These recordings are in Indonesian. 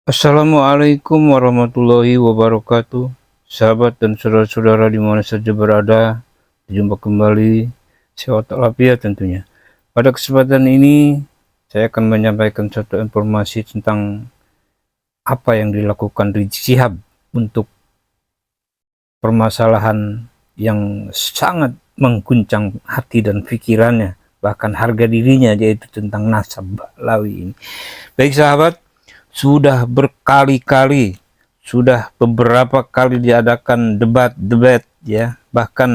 Assalamualaikum warahmatullahi wabarakatuh. Sahabat dan saudara-saudara di mana saja berada, jumpa kembali, sehat walafiat tentunya. Pada kesempatan ini, saya akan menyampaikan satu informasi tentang apa yang dilakukan Rizik Syihab untuk permasalahan yang sangat mengguncang hati dan pikirannya, bahkan harga dirinya, yaitu tentang nasab Ba'lawi ini. Baik sahabat, sudah berkali-kali, sudah beberapa kali diadakan debat-debat ya, bahkan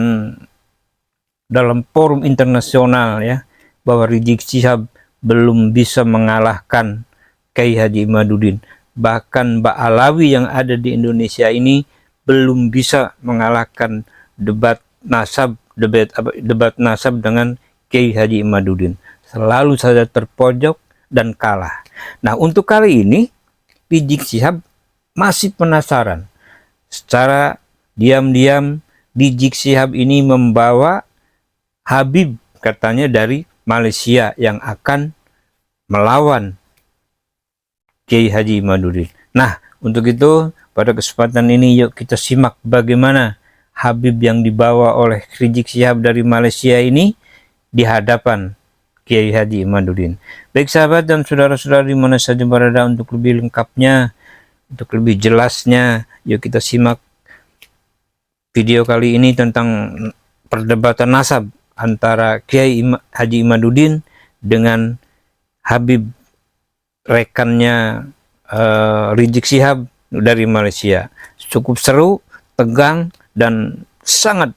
dalam forum internasional ya, bahwa Rizik Syihab belum bisa mengalahkan Kiai Haji Imaduddin. Bahkan Ba'alawi yang ada di Indonesia ini belum bisa mengalahkan debat nasab dengan Kiai Haji Imaduddin. Selalu saja terpojok dan kalah. Nah, untuk kali ini Rizik Syihab masih penasaran. Secara diam-diam Rizik Syihab ini membawa Habib, katanya dari Malaysia, yang akan melawan Kiai Haji Imaduddin. Nah, untuk itu pada kesempatan ini yuk kita simak bagaimana Habib yang dibawa oleh Rizik Syihab dari Malaysia ini di hadapan Kiai Haji Imaduddin. Baik sahabat dan saudara-saudara di mana saja berada, untuk lebih lengkapnya, untuk lebih jelasnya, yuk kita simak video kali ini tentang perdebatan nasab antara Kiai Haji Imaduddin dengan Habib, rekannya Rizik Syihab dari Malaysia. Cukup seru, tegang, dan sangat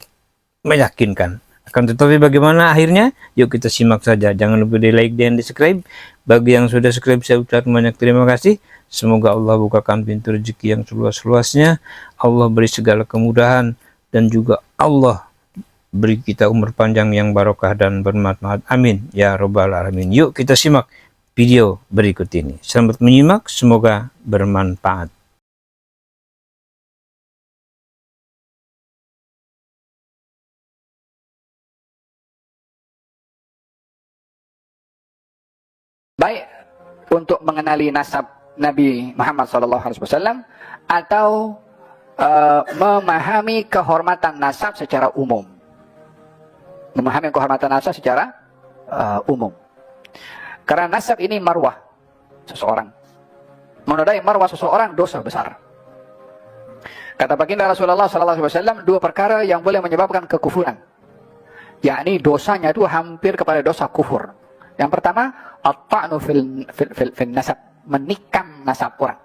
meyakinkan. Akan tetapi bagaimana akhirnya? Yuk kita simak saja. Jangan lupa di like dan di subscribe. Bagi yang sudah subscribe, saya ucapkan banyak terima kasih. Semoga Allah bukakan pintu rezeki yang seluas-luasnya. Allah beri segala kemudahan, dan juga Allah beri kita umur panjang yang barokah dan bermanfaat. Amin ya robbal alamin. Yuk kita simak video berikut ini. Selamat menyimak, semoga bermanfaat. Baik untuk mengenali nasab Nabi Muhammad SAW atau memahami kehormatan nasab secara umum. Memahami kehormatan nasab secara umum. Karena nasab ini marwah seseorang. Menodai marwah seseorang dosa besar. Kata baginda Rasulullah SAW, dua perkara yang boleh menyebabkan kekufuran, yakni dosanya itu hampir kepada dosa kufur. Yang pertama, at-ta'nu fil nasab, menikam nasab orang.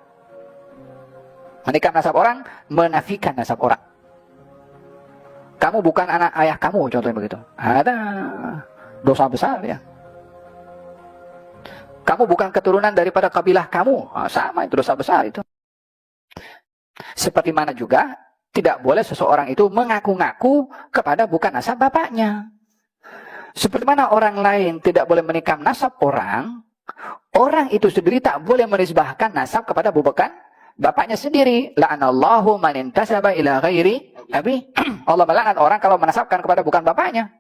Menikam nasab orang, menafikan nasab orang. Kamu bukan anak ayah kamu, contohnya begitu. Ada dosa besar ya. Kamu bukan keturunan daripada kabilah kamu, sama itu dosa besar itu. Seperti mana juga tidak boleh seseorang itu mengaku-ngaku kepada bukan nasab bapaknya. Seperti mana orang lain tidak boleh menikam nasab orang, orang itu sendiri tak boleh menisbahkan nasab kepada bukan bapaknya sendiri. La'anallahu man intasaba ila ghairi abi. Allah melaknat orang kalau menasabkan kepada bukan bapaknya.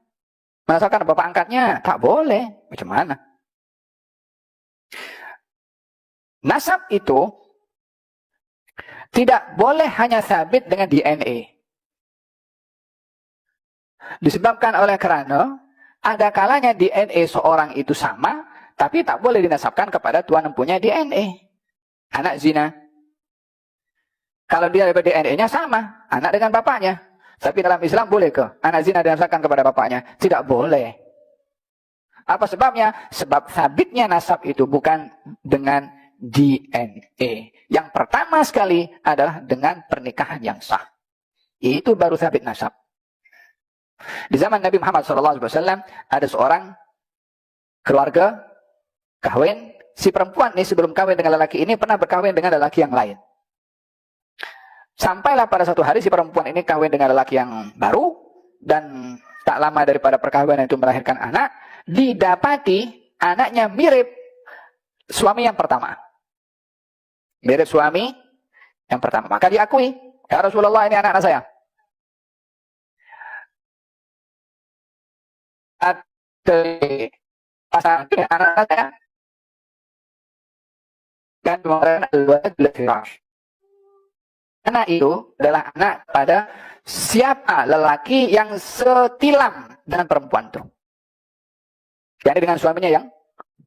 Menasabkan bapak angkatnya, tak boleh. Macam mana? Nasab itu tidak boleh hanya sabit dengan DNA. Disebabkan oleh karena ada kalanya DNA seorang itu sama, tapi tak boleh dinasabkan kepada tuan empunya DNA. Anak zina. Kalau dia dari DNA-nya sama, anak dengan bapaknya. Tapi dalam Islam boleh ke? Anak zina dinasabkan kepada bapaknya? Tidak boleh. Apa sebabnya? Sebab sabitnya nasab itu bukan dengan DNA. Yang pertama sekali adalah dengan pernikahan yang sah. Itu baru sabit nasab. Di zaman Nabi Muhammad SAW ada seorang keluarga kawin. Si perempuan ini sebelum kawin dengan lelaki ini pernah berkawin dengan lelaki yang lain. Sampailah pada satu hari si perempuan ini kawin dengan lelaki yang baru, dan tak lama daripada perkawinan itu melahirkan anak. Didapati anaknya mirip suami yang pertama. Mirip suami yang pertama. Maka diakui, ya Rasulullah, ini anak-anak saya. Pasangan anak saya. kan mengatakan al-walad bil firash. Anak itu adalah anak pada siapa lelaki yang setilam dengan perempuan itu. Yani dengan suaminya yang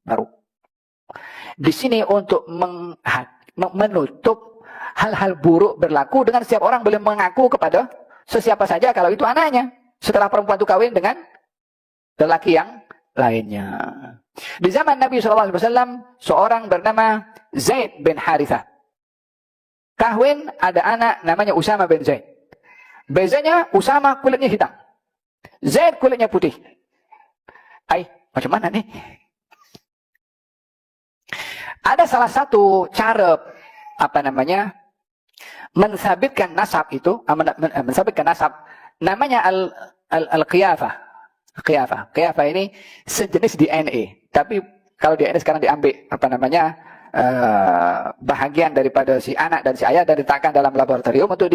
baru. Di sini untuk menutup hal-hal buruk berlaku dengan setiap orang boleh mengaku kepada sesiapa saja kalau itu anaknya. Setelah perempuan itu kawin dengan lelaki yang lainnya. Di zaman Nabi SAW, seorang bernama Zaid bin Harithah. Kawin ada anak namanya Usama bin Zaid. Bezanya Usama kulitnya hitam. Zaid kulitnya putih. Macam mana nih? Ada salah satu cara mensabitkan nasab itu, mensabitkan nasab namanya al-qiyafah. Qiyafah ini sejenis DNA. Tapi kalau DNA sekarang diambil bahagian daripada si anak dan si ayah dan diletakkan dalam laboratorium untuk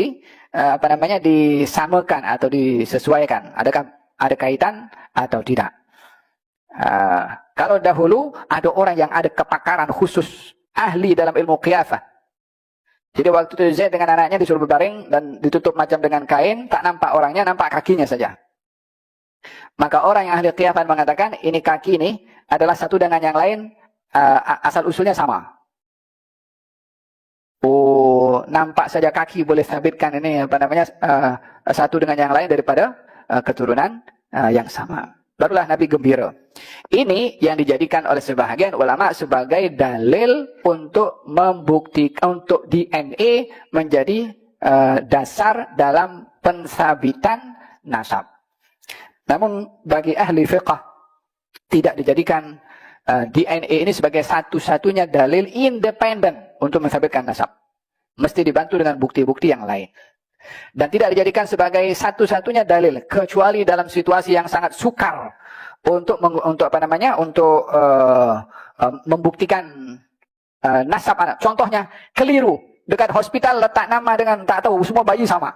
disamakan atau disesuaikan. Adakah ada kaitan atau tidak? Kalau dahulu ada orang yang ada kepakaran khusus ahli dalam ilmu qiyafah. Jadi waktu itu Zaid dengan anaknya disuruh berbaring dan ditutup macam dengan kain, tak nampak orangnya, nampak kakinya saja. Maka orang yang ahli qiyafah mengatakan ini kaki ini adalah satu dengan yang lain, asal usulnya sama. Oh, nampak saja kaki boleh sabitkan ini satu dengan yang lain daripada keturunan yang sama. Barulah Nabi gembira. Ini yang dijadikan oleh sebahagian ulama sebagai dalil untuk membuktikan untuk DNA menjadi dasar dalam pensabitan nasab. Namun bagi ahli fiqh tidak dijadikan DNA ini sebagai satu-satunya dalil independen untuk mensabitkan nasab. Mesti dibantu dengan bukti-bukti yang lain. Dan tidak dijadikan sebagai satu-satunya dalil kecuali dalam situasi yang sangat sukar untuk membuktikan nasab anak. Contohnya keliru dekat hospital letak nama dengan tak tahu semua bayi sama.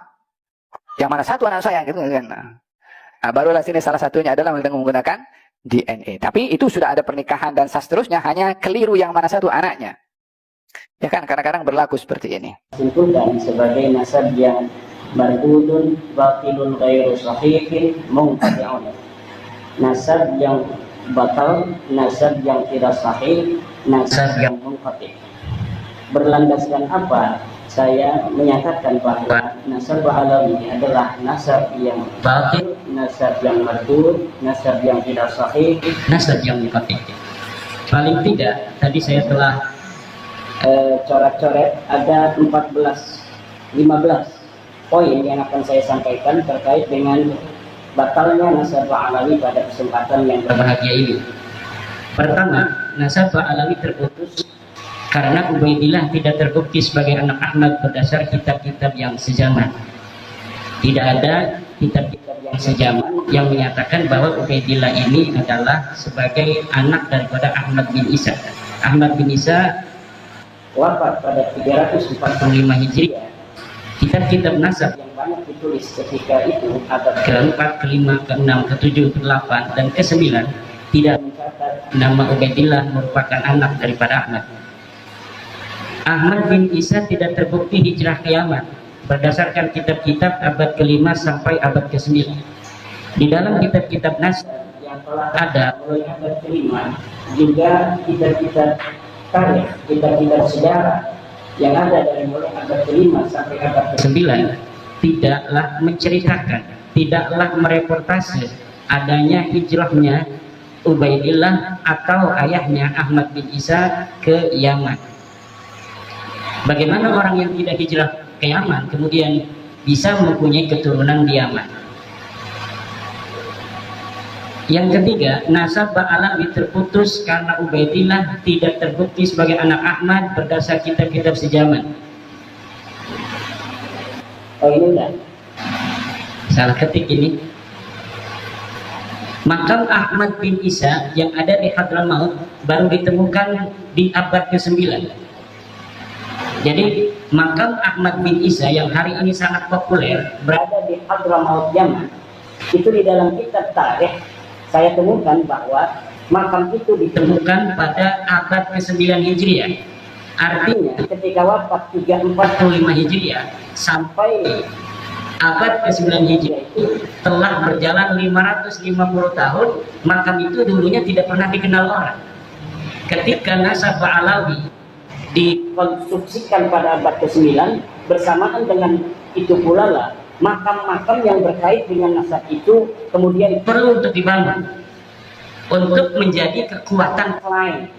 Yang mana satu anak saya gitu kan. Barulah sini salah satunya adalah menggunakan DNA. Tapi itu sudah ada pernikahan dan seterusnya, hanya keliru yang mana satu anaknya. Ya kan, kadang-kadang berlaku seperti ini. Simpulkan sebagai nasab yang mardudun batilun ghairu sahihin munqati'un. Nasab yang batal, nasab yang tidak sahih, nasab yang munqati'. Berlandaskan apa? Saya menyatakan bahwa nasab alawi adalah nasab yang batil, nasab yang mardud, nasab yang tidak sahih, nasab yang munqati'. Paling tidak, tadi saya telah coret-coret ada 15 poin yang akan saya sampaikan terkait dengan batalnya nasab alawi pada kesempatan yang berbahagia ini. Pertama, nasab alawi terputus karena Ubaidillah tidak terbukti sebagai anak Ahmad berdasar kitab-kitab yang sejaman. Tidak ada kitab-kitab yang sejaman yang menyatakan bahwa Ubaidillah ini adalah sebagai anak daripada Ahmad bin Isa. Ahmad bin Isa wafat pada 345 Hijriah. Kitab-kitab nasab yang banyak ditulis ketika itu abad ke-4, ke-5, ke-6, ke-7, ke-8 dan ke-9 tidak mencatat nama Ubaidillah merupakan anak daripada Ahmad. Ahmad bin Isa tidak terbukti hijrah ke Yaman berdasarkan kitab-kitab abad ke-5 sampai abad ke-9. Di dalam kitab-kitab nasab yang telah ada mulai abad ke-5 juga kitab-kitab tarikh, kitab-kitab sejarah yang ada dari mulai abad ke-5 sampai abad ke-9 tidaklah menceritakan, tidaklah mereportase adanya hijrahnya Ubaidillah atau ayahnya Ahmad bin Isa ke Yaman. Bagaimana orang yang tidak hijrah ke Yaman kemudian bisa mempunyai keturunan di Yaman? Yang ketiga, nasab alawi terputus karena Ubaidillah tidak terbukti sebagai anak Ahmad berdasar kitab-kitab sejaman. Oh ini enggak? Salah ketik ini. Makam Ahmad bin Isa yang ada di Hadramaut baru ditemukan di abad ke-9. Jadi makam Ahmad bin Isa yang hari ini sangat populer berada di Hadramaut Yaman. Itu di dalam kitab tarikh saya temukan bahwa makam itu ditemukan pada abad ke-9 Hijriah. Artinya ketika wafat 345 Hijriah sampai abad ke-9 Hijriah itu telah berjalan 550 tahun, makam itu dulunya tidak pernah dikenal orang. Ketika nasab Ba'alawi dikonstruksikan pada abad ke-9, bersamaan dengan itu pula lah makam-makam yang berkait dengan nasab itu kemudian perlu untuk dibangun untuk menjadi kekuatan klaim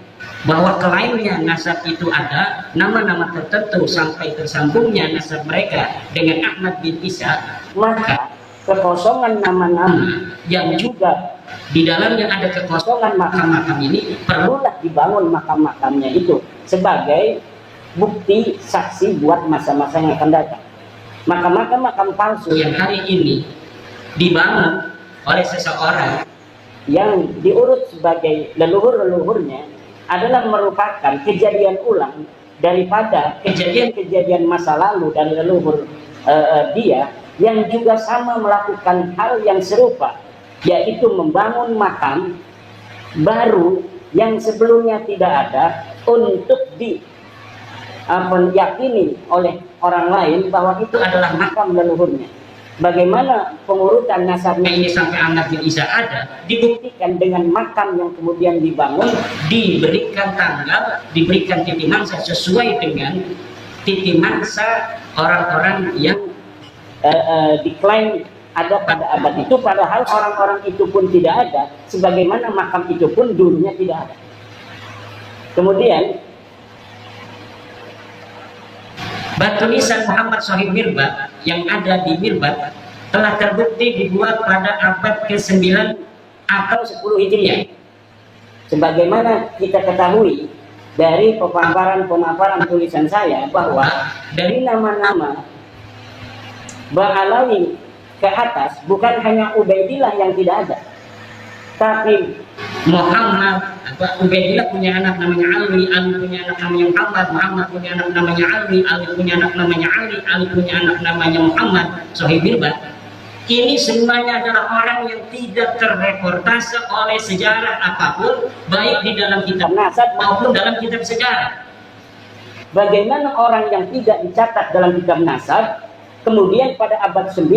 bahwa klaimnya nasab itu ada nama-nama tertentu sampai tersambungnya nasab mereka dengan Ahmad bin Isa, maka kekosongan nama-nama yang juga di dalamnya ada kekosongan makam-makam ini perlulah dibangun makam-makamnya itu sebagai bukti saksi buat masa-masa yang akan datang. Maka makam-makam palsu yang hari ini dibangun oleh seseorang yang diurut sebagai leluhur-leluhurnya adalah merupakan kejadian ulang daripada kejadian-kejadian masa lalu dari leluhur dia yang juga sama melakukan hal yang serupa, yaitu membangun makam baru yang sebelumnya tidak ada untuk diyakini oleh orang lain bahwa itu adalah makam leluhurnya. Bagaimana pengurutan nasabnya ini sampai Ahmad bin Isa ada, dibuktikan dengan makam yang kemudian dibangun, diberikan tanggal, diberikan titi mangsa sesuai dengan titi mangsa orang-orang yang diklaim ada pada abad itu, padahal orang-orang itu pun tidak ada, sebagaimana makam itu pun dulunya tidak ada. Kemudian batu nisan Muhammad Shahid Mirbat yang ada di Mirbat telah terbukti dibuat pada abad ke-9 atau 10 Hijriah. Sebagaimana kita ketahui dari pemaparan tulisan saya bahwa dari nama-nama Ba'alawi ke atas bukan hanya Ubaidillah yang tidak ada, tapi Muhammad, Ubaidillah punya anak namanya Ali, Ali punya anak namanya Muhammad, Muhammad punya anak namanya Ali, Ali punya anak namanya Ali, Ali punya anak namanya Muhammad, Shahid Mirbat. Ini semuanya adalah orang yang tidak terreportase oleh sejarah apapun, baik di dalam kitab nasab maupun dalam kitab sejarah. Bagaimana orang yang tidak dicatat dalam kitab nasab, kemudian pada abad 9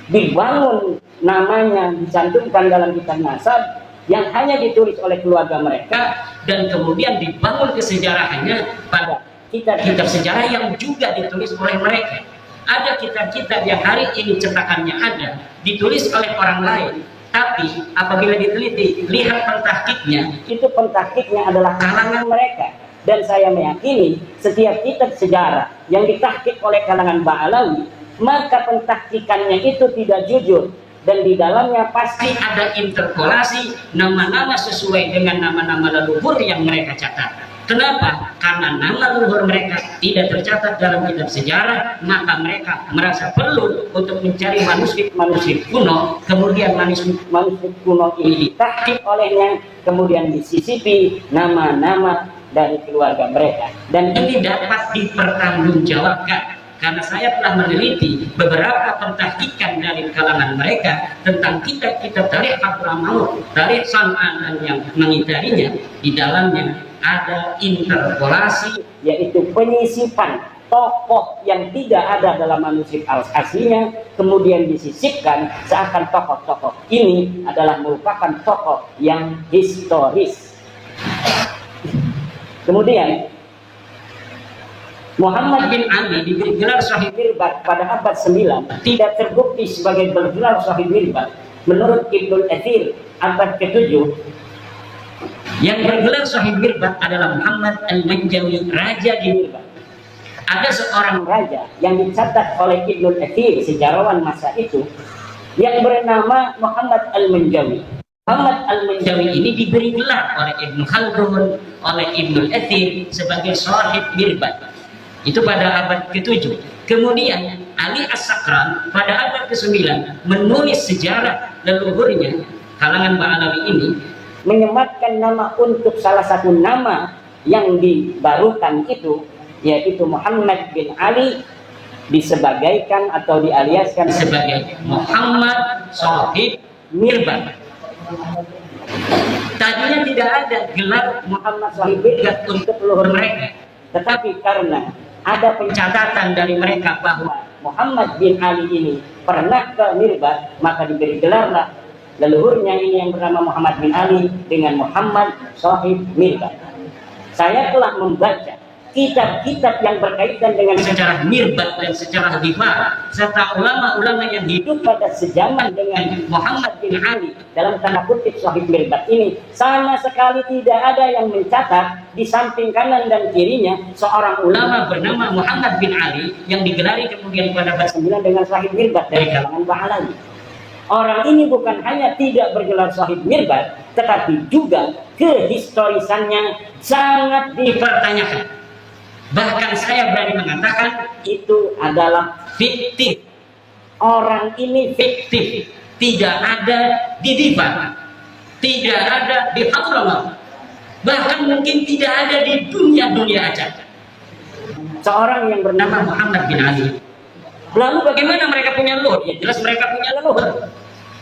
dibangun namanya, dicantumkan dalam kitab nasab yang hanya ditulis oleh keluarga mereka, dan kemudian dibangun kesejarahannya pada kitab-kitab sejarah yang juga ditulis oleh mereka. Ada kitab-kitab yang hari ini cetakannya ada, ditulis oleh orang lain, tapi apabila diteliti, lihat pentahkiknya, itu pentahkiknya adalah kalangan mereka. Dan saya meyakini setiap kitab sejarah yang ditahkik oleh kalangan Ba'alawi, maka pentahkikannya itu tidak jujur, dan di dalamnya pasti ada interpolasi nama-nama sesuai dengan nama-nama leluhur yang mereka catat. Kenapa? Karena nama leluhur mereka tidak tercatat dalam kitab sejarah, maka mereka merasa perlu untuk mencari manuskrip kuno, kemudian manuskrip kuno ini ditahkik olehnya, kemudian disisipi nama-nama dari keluarga mereka, dan ini dapat dipertanggungjawabkan. Karena saya telah meneliti beberapa pentahkikan dari kalangan mereka tentang kitab-kitab tarikh Hadramaut, tarikh San'an dan yang mengitarinya. Di dalamnya ada interpolasi, yaitu penyisipan tokoh yang tidak ada dalam manuskrip aslinya, kemudian disisipkan seakan tokoh-tokoh ini adalah merupakan tokoh yang historis. Kemudian Muhammad bin Ali diberi gelar Shahid Mirbat pada abad 9 tidak terbukti sebagai bergelar Shahid Mirbat. Menurut Ibnul Athir abad ke-7, yang bergelar Shahid Mirbat adalah Muhammad Al-Manjawi, raja di Mirbat. Ada seorang raja yang dicatat oleh Ibnul Athir, sejarawan masa itu, yang bernama Muhammad Al-Manjawi. Muhammad Al-Manjawi ini diberi gelar oleh Ibnu Khaldun, oleh Ibnul Athir sebagai Shahid Mirbat. Itu pada abad ke-7. Kemudian Ali As-Sakran pada abad ke-9 menulis sejarah leluhurnya, kalangan Ba'alawi ini, menyematkan nama untuk salah satu nama yang dibarukan itu, yaitu Muhammad bin Ali, disebagaikan atau dialiaskan sebagai Muhammad Shahid Mirbat. Tadinya tidak ada gelar Muhammad Shahid Mirbat untuk leluhur mereka, Tetapi karena ada pencatatan dari mereka bahwa Muhammad bin Ali ini pernah ke Mirbat, maka diberi gelarlah leluhurnya ini yang bernama Muhammad bin Ali dengan Muhammad Shahib Mirbat. Saya telah membaca kitab-kitab yang berkaitan dengan sejarah Mirbat dan sejarah Difar, serta ulama-ulama yang hidup pada sejaman dengan Muhammad bin Ali dalam tanda kutip Shahib Mirbat ini, sama sekali tidak ada yang mencatat di samping kanan dan kirinya seorang ulama bernama Muhammad bin Ali yang digelari kemudian pada abad 9 dengan Shahib Mirbat dari kalangan Ba'alawi. Orang ini bukan hanya tidak bergelar Shahib Mirbat, tetapi juga kehistorisannya sangat dipertanyakan. Bahkan saya berani mengatakan itu adalah fiktif. Orang ini fiktif, tidak ada di Difar, tidak ada di Hadramawt, bahkan mungkin tidak ada di dunia aja. Seorang yang bernama Muhammad bin Ali. Lalu bagaimana mereka punya leluhur? Ya jelas mereka punya leluhur.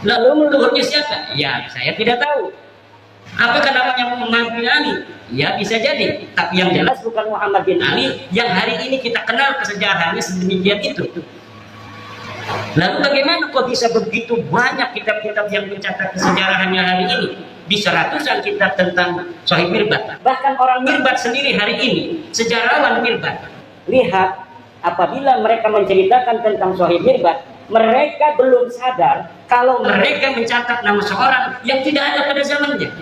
Lalu leluhurnya siapa? Ya saya tidak tahu. Apakah namanya Muhammad bin Ali? Ya bisa jadi. Tapi yang jelas bukan Muhammad bin Ali yang hari ini kita kenal kesejarahannya sedemikian itu. Lalu bagaimana kok bisa begitu banyak kitab-kitab yang mencatat kesejarahannya hari ini? Bisa ratusan kitab tentang Shahib Mirbat. Bahkan orang Mirbat sendiri hari ini, sejarawan Mirbat. Lihat, apabila mereka menceritakan tentang Shahib Mirbat, mereka belum sadar kalau mereka mencatat nama seorang yang tidak ada pada zamannya.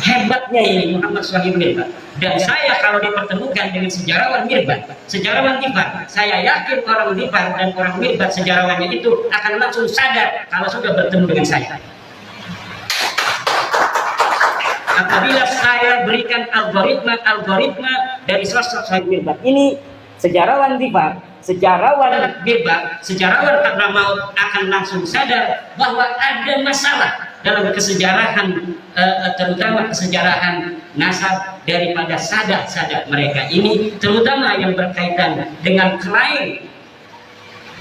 Hebatnya ini Muhammad Shahib Mirbat. Dan saya kalau dipertemukan dengan sejarawan Mirbat, sejarawan Difar, saya yakin orang Difar dan orang Mirbat sejarawannya itu akan langsung sadar kalau sudah bertemu dengan saya. Apabila saya berikan algoritma dari sosok Shahib Mirbat ini, sejarawan Difar, sejarawan Mirbat, sejarawan Hadramawt akan langsung sadar bahwa ada masalah dalam kesejarahan, terutama kesejarahan nasab daripada sadat-sadat mereka ini, terutama yang berkaitan dengan klaim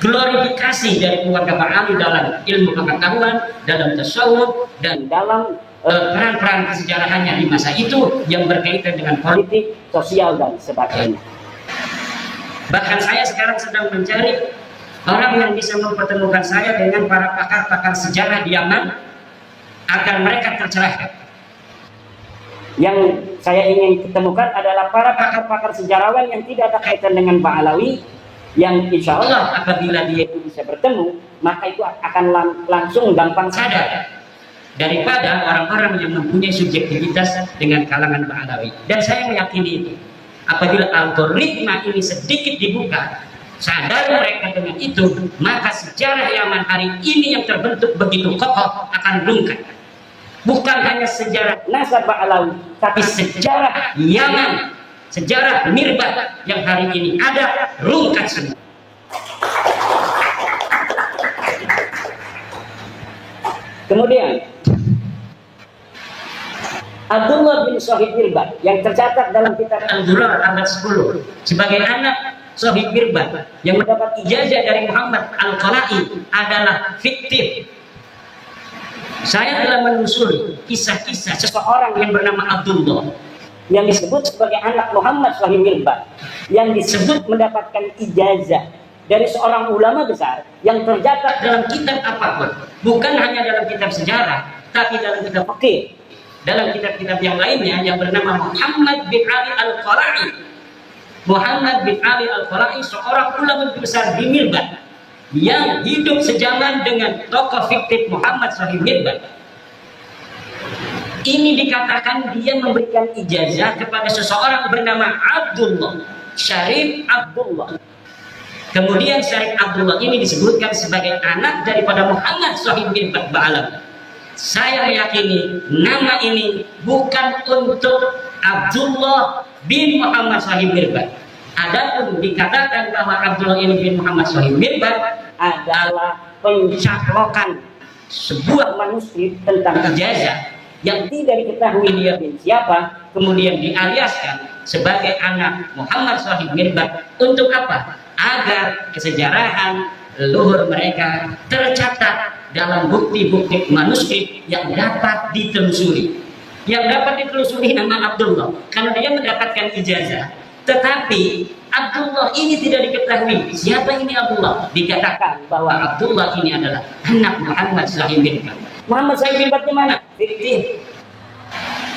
glorifikasi dari keluarga Ba'alawi dalam ilmu pengetahuan, dalam tasawuf, dan dalam peran-peran kesejarahannya di masa itu yang berkaitan dengan politik, sosial, dan sebagainya. Bahkan saya sekarang sedang mencari orang yang bisa mempertemukan saya dengan para pakar-pakar sejarah di Yaman agar mereka tercerahkan. Yang saya ingin ketemukan adalah para pakar-pakar sejarawan yang tidak ada kaitan dengan Ba'alawi, yang insya Allah apabila dia itu bisa bertemu, maka itu akan langsung gampang sadar daripada orang-orang yang mempunyai subjektivitas dengan kalangan Ba'alawi. Dan saya meyakini itu. Apabila algoritma ini sedikit dibuka, sadar mereka dengan itu, maka sejarah Yaman hari ini yang terbentuk begitu kokoh akan rungkat. Bukan hanya sejarah nasab Ba'alawi, tapi sejarah Yaman, sejarah Mirbat yang hari ini ada rungkat semua. Kemudian Abdullah bin Shahib Mirbat yang tercatat dalam kitab Al-Durar abad 10 sebagai anak Shahib Mirbat yang mendapat ijazah dari Muhammad Al-Qala'i adalah fiktif. Saya telah menelusuri kisah-kisah seseorang yang bernama Abdullah yang disebut sebagai anak Muhammad Shahib Mirbat, yang disebut mendapatkan ijazah dari seorang ulama besar yang tercatat dalam kitab apapun, bukan hanya dalam kitab sejarah, tapi dalam kitab fikih, dalam kitab-kitab yang lainnya, yang bernama Muhammad bin Ali Al-Qala'i. Muhammad bin Ali Al-Qala'i seorang ulama besar di Mirbat yang hidup sejaman dengan tokoh fiktif Muhammad Shahib Mirbat. Ini dikatakan dia memberikan ijazah kepada seseorang bernama Abdullah, Syarif Abdullah. Kemudian Syarif Abdullah ini disebutkan sebagai anak daripada Muhammad Shahib Mirbat Ba'alawi. Saya meyakini nama ini bukan untuk Abdullah bin Muhammad Shahib Mirbat. Adapun dikatakan bahwa Abdullah ini bin Muhammad Shahib Mirbat adalah pencaplokan sebuah manuskrip tentang ijazah yang tidak diketahui dia bin siapa, kemudian dialiaskan sebagai anak Muhammad Shahib Mirbat. Untuk apa? Agar kesejarahan leluhur mereka tercatat dalam bukti-bukti manuskrip yang dapat ditelusuri. yang dapat ditelusuri nama Abdullah karena dia mendapatkan ijazah. Tetapi Abdullah ini tidak diketahui siapa ini Abdullah. Dikatakan bahwa Abdullah ini adalah anak Muhammad Sahih bin Bad. Muhammad Sahih bin Bad di mana?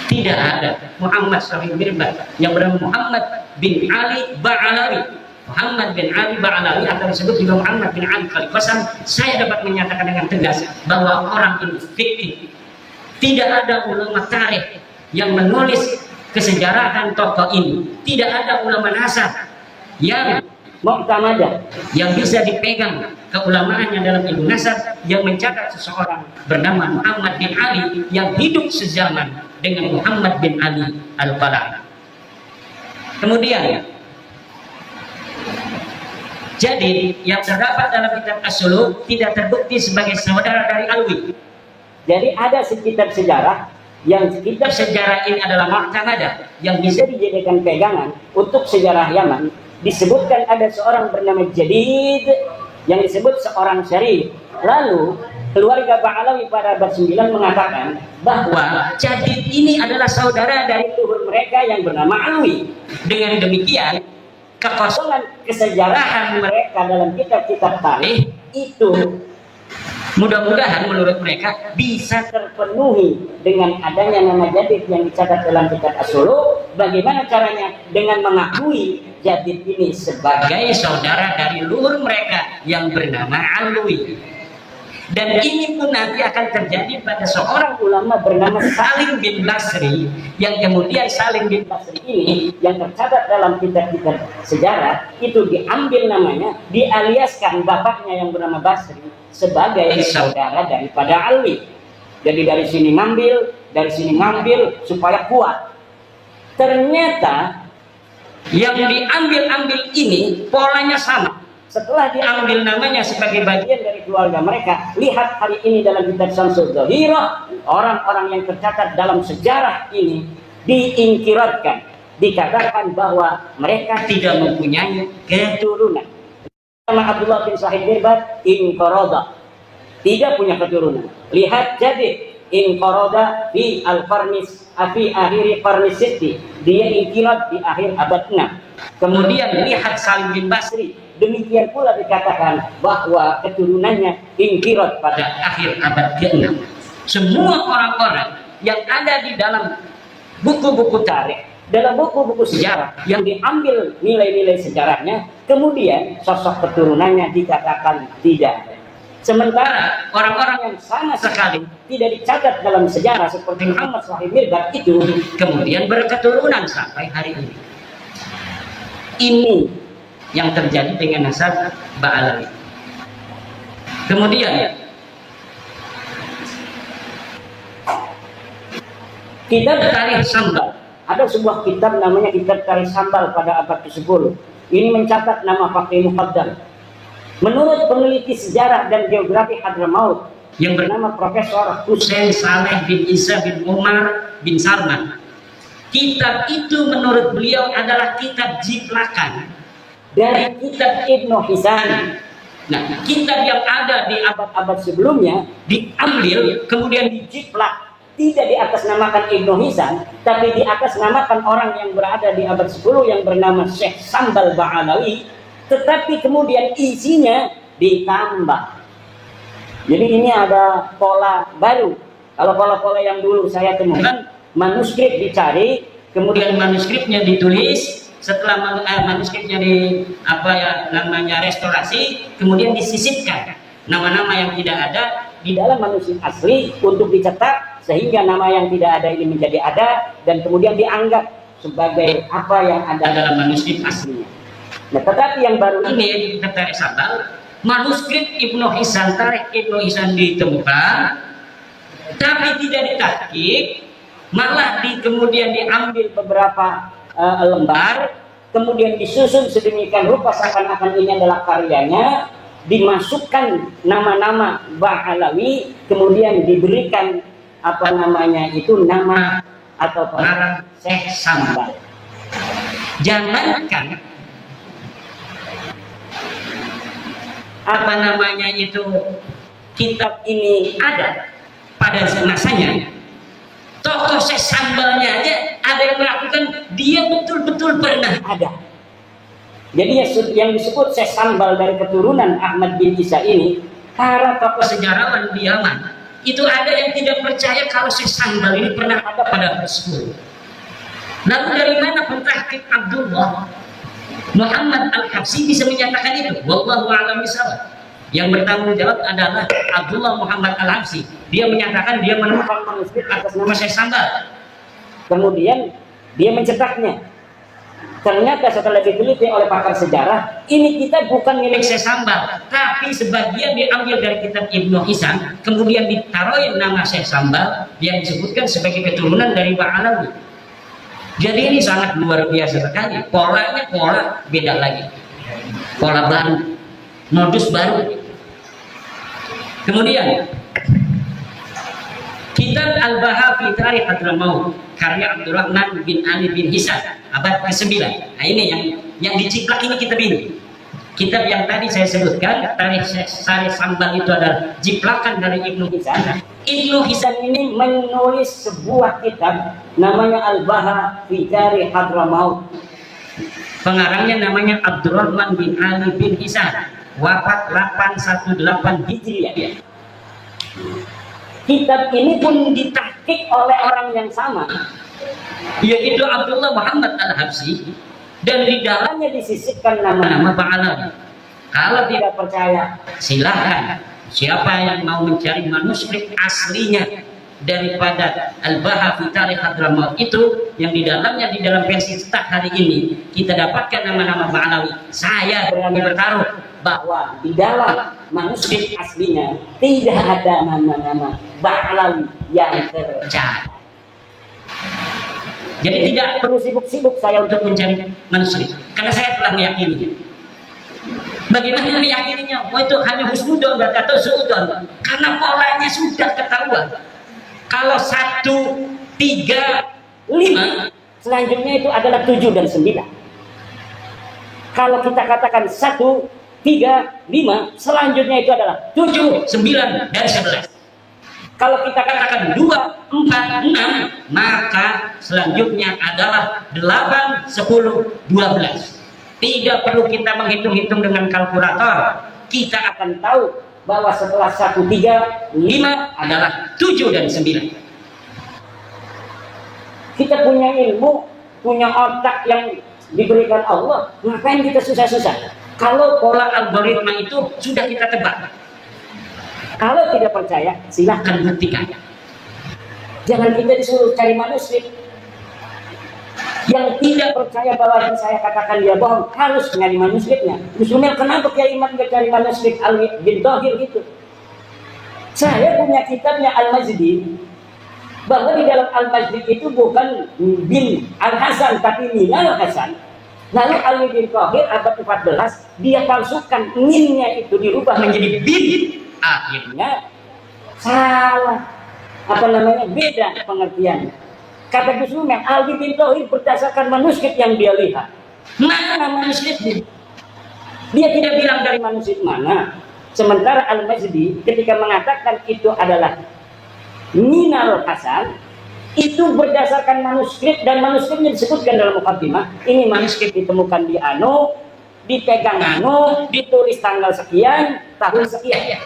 Tidak ada Muhammad Sahih bin Bad yang bernama Muhammad bin Ali Ba'alawi. Muhammad bin Ali Ba'alawi atau disebut juga Muhammad bin Ali Khalifasam. Saya dapat menyatakan dengan tegas bahwa orang ini fiktif. Tidak ada ulama tarikh yang menulis kesejarahan tokoh ini. Tidak ada ulama nasab yang mu'tamadah, yang bisa dipegang keulamaannya dalam ilmu nasab, yang mencatat seseorang bernama Muhammad bin Ali yang hidup sezaman dengan Muhammad bin Ali Al-Qala'i. Kemudian, jadi yang terdapat dalam kitab As-Suluk tidak terbukti sebagai saudara dari Alwi. Jadi ada kitab sejarah yang kitab sejarah ini adalah mu'tamadah yang bisa dijadikan pegangan untuk sejarah Yaman. Disebutkan ada seorang bernama Jadid yang disebut seorang syarif. Lalu keluarga Ba'alawi pada abad 9 mengatakan bahwa Jadid ini adalah saudara dari leluhur mereka yang bernama Alwi. Dengan demikian kekosongan kesejarahan mereka dalam kitab-kitab tarikh itu mudah-mudahan menurut mereka bisa terpenuhi dengan adanya nama Jadid yang dicatat dalam kitab As-Suluk. Bagaimana caranya? Dengan mengakui Jadid ini sebagai saudara dari leluhur mereka yang bernama Alwi. Dan ini pun nanti akan terjadi pada seorang ulama bernama Salim bin Basri, yang kemudian Salim bin Basri ini yang tercatat dalam kitab-kitab sejarah itu diambil namanya, dialiaskan bapaknya yang bernama Basri sebagai saudara daripada Alwi. Jadi dari sini ngambil supaya kuat. Ternyata yang diambil ini polanya sama. Setelah diambil namanya sebagai bagian dari keluarga mereka, lihat hari ini dalam kitab Syamsul Dhahirah, orang-orang yang tercatat dalam sejarah ini diingkiratkan, dikatakan bahwa mereka tidak mempunyai keturunan. Nama Abdullah bin Sahih bin Bad inqarada, tidak punya keturunan. Lihat jadi inqarada fi al-qarnis fi akhir qarnis sitti, dia inqirat di akhir abad 6. Kemudian lihat Salim bin Basri, demikian pula dikatakan bahwa keturunannya inqirat pada akhir abad ke-6. Semua orang-orang yang ada di dalam buku-buku tarikh, dalam buku-buku sejarah yang diambil nilai-nilai sejarahnya, kemudian sosok keturunannya dikatakan tidak ada. Sementara orang-orang yang sama sekali tidak dicatat dalam sejarah seperti Muhammad Sahih bin Bad itu kemudian berketurunan sampai hari ini. Ini yang terjadi dengan nasab Ba'alawi. Kemudian kitab Tarikh Sambal, ada sebuah kitab namanya kitab Tarikh Sambal pada abad ke-10. Ini mencatat nama Fakih Muqaddam. Menurut peneliti sejarah dan geografi Hadramaut yang bernama Profesor Hussein Saleh bin Isa bin Umar bin Salman, kitab itu menurut beliau adalah kitab jiplakan dari kitab Ibnu Hisan. Nah, kitab yang ada di abad-abad sebelumnya diambil kemudian dijiplak, tidak diatasnamakan Ibnu Hisan, tapi diatasnamakan orang yang berada di abad 10 yang bernama Syekh Sambal Ba'alawi, tetapi kemudian isinya ditambah. Jadi ini ada pola baru. Kalau pola-pola yang dulu saya temukan, manuskrip dicari, kemudian manuskripnya ditulis, setelah manuskripnya restorasi, kemudian disisipkan nama-nama yang tidak ada di dalam manuskrip asli untuk dicetak, sehingga nama yang tidak ada ini menjadi ada, dan kemudian dianggap sebagai apa yang ada dalam manuskrip aslinya. Nah, tetapi yang baru ini kita Tarikh Sambal, manuskrip Ibnu Hisan, Tarikh Ibnu Hisan ditemukan, tapi tidak ditahqiq, malah kemudian diambil beberapa lembar, kemudian disusun sedemikian rupa seakan-akan ini adalah karyanya, dimasukkan nama-nama Ba'alawi, kemudian diberikan nama atau pengarang Syekh Sambal. Jangankan kitab ini ada pada masanya, tokoh Syekh sambalnya aja ada yang melakukan, dia betul-betul pernah ada. Jadi yang disebut Syekh Sambal dari keturunan Ahmad bin Isa ini, para tokoh sejarawan di Yaman itu ada yang tidak percaya kalau Syekh Sambal ini pernah ada pada tersebut. Lalu dari mana pentahqiq Abdullah Muhammad Al-Habsyi bisa menyatakan itu? Wallahu a'lam bishawab. Yang bertanggung jawab adalah Abdullah Muhammad Al-Habsyi. Dia menyatakan dia menemukan manuskrip atas nama Syekh Sambal. Kemudian dia mencetaknya. Ternyata setelah diteliti oleh pakar sejarah, ini kita bukan milik Syekh Sambal, tapi sebagian diambil dari kitab Ibnu Hisam, kemudian ditaruhin nama Syekh Sambal yang disebutkan sebagai keturunan dari Ba'alawi. Jadi ini sangat luar biasa sekali. Polanya pola beda lagi. Pola baru, modus baru. Kemudian kitab Al-Baha fi Tarikh Hadramaut karya Abdurrahman bin Ali bin Hisam abad ke-9. Nah ini yang diciplak ini kitab ini. Kitab yang tadi saya sebutkan Tarikh Syekh Sambal itu adalah jiplakan dari Ibnu Hisam. Ibnu Hisam ini menulis sebuah kitab namanya Al-Baha fi Tarikh Hadramaut. Pengarangnya namanya Abdurrahman bin Ali bin Hisam. Wafat 818 Hijriah. Kitab ini pun ditahqiq oleh orang yang sama, yaitu Abdullah Muhammad Al-Habsyi, dan di dalamnya disisipkan nama-nama Ba'alawi. Kalau tidak percaya, silahkan. Siapa yang mau mencari manuskrip aslinya daripada Al-Baha fi Tarikh Hadramaut itu, yang di dalamnya di dalam versi cetak hari ini kita dapatkan nama-nama Ba'alawi. Saya berani bertaruh bahwa di dalam manuskrip aslinya tidak ada nama-nama Ba'alawi yang tercatat. Jadi tidak perlu sibuk-sibuk saya untuk mencari manuskrip, karena saya telah meyakini. Bagaimana meyakininya? Oh itu hanya husnudon atau suudon, karena polanya sudah ketahuan. Kalau 1, 3, 5, selanjutnya itu adalah 7 dan 9. Kalau kita katakan 1, 3, 5, selanjutnya itu adalah 7, 9, dan 11. Kalau kita katakan 2, 4, 6, maka selanjutnya adalah 8, 10, 12. Tidak perlu kita menghitung-hitung dengan kalkulator. Kita akan tahu bahwa setelah 1, 3, 5 adalah 7 dan 9. Kita punya ilmu, punya otak yang diberikan Allah, ngapain kita susah-susah? Kalau pola algoritma itu sudah kita tebak. Kalau tidak percaya, silahkan buktikan. Jangan kita disuruh cari manuskrip. Yang tidak percaya bahwa saya katakan dia bohong, harus nyari manuskripnya. Muslimnya kenapa Kiai Imam nggak cari manuskrip Alwi bin Thohir gitu? Saya punya kitabnya Al-Majdi, bahwa di dalam Al-Majdi itu bukan bin Al-Hasan, tapi Minal Hasan. Lalu Ali bin Thohir abad 14 dia palsukan, minnya itu dirubah menjadi bin, akhirnya salah, beda pengertian. Kata Gus Umar, Ali bin Thohir berdasarkan manuskrip yang dia lihat. Mana manuskripnya? Dia tidak bilang dari manuskrip mana. Sementara Al-Majdi ketika mengatakan itu adalah Minal Hasan, itu berdasarkan manuskrip, dan manuskripnya disebutkan dalam mukaddimah. Ini manuskrip ditemukan di Anu, dipegang Anu, ditulis tanggal sekian, tahun sekian.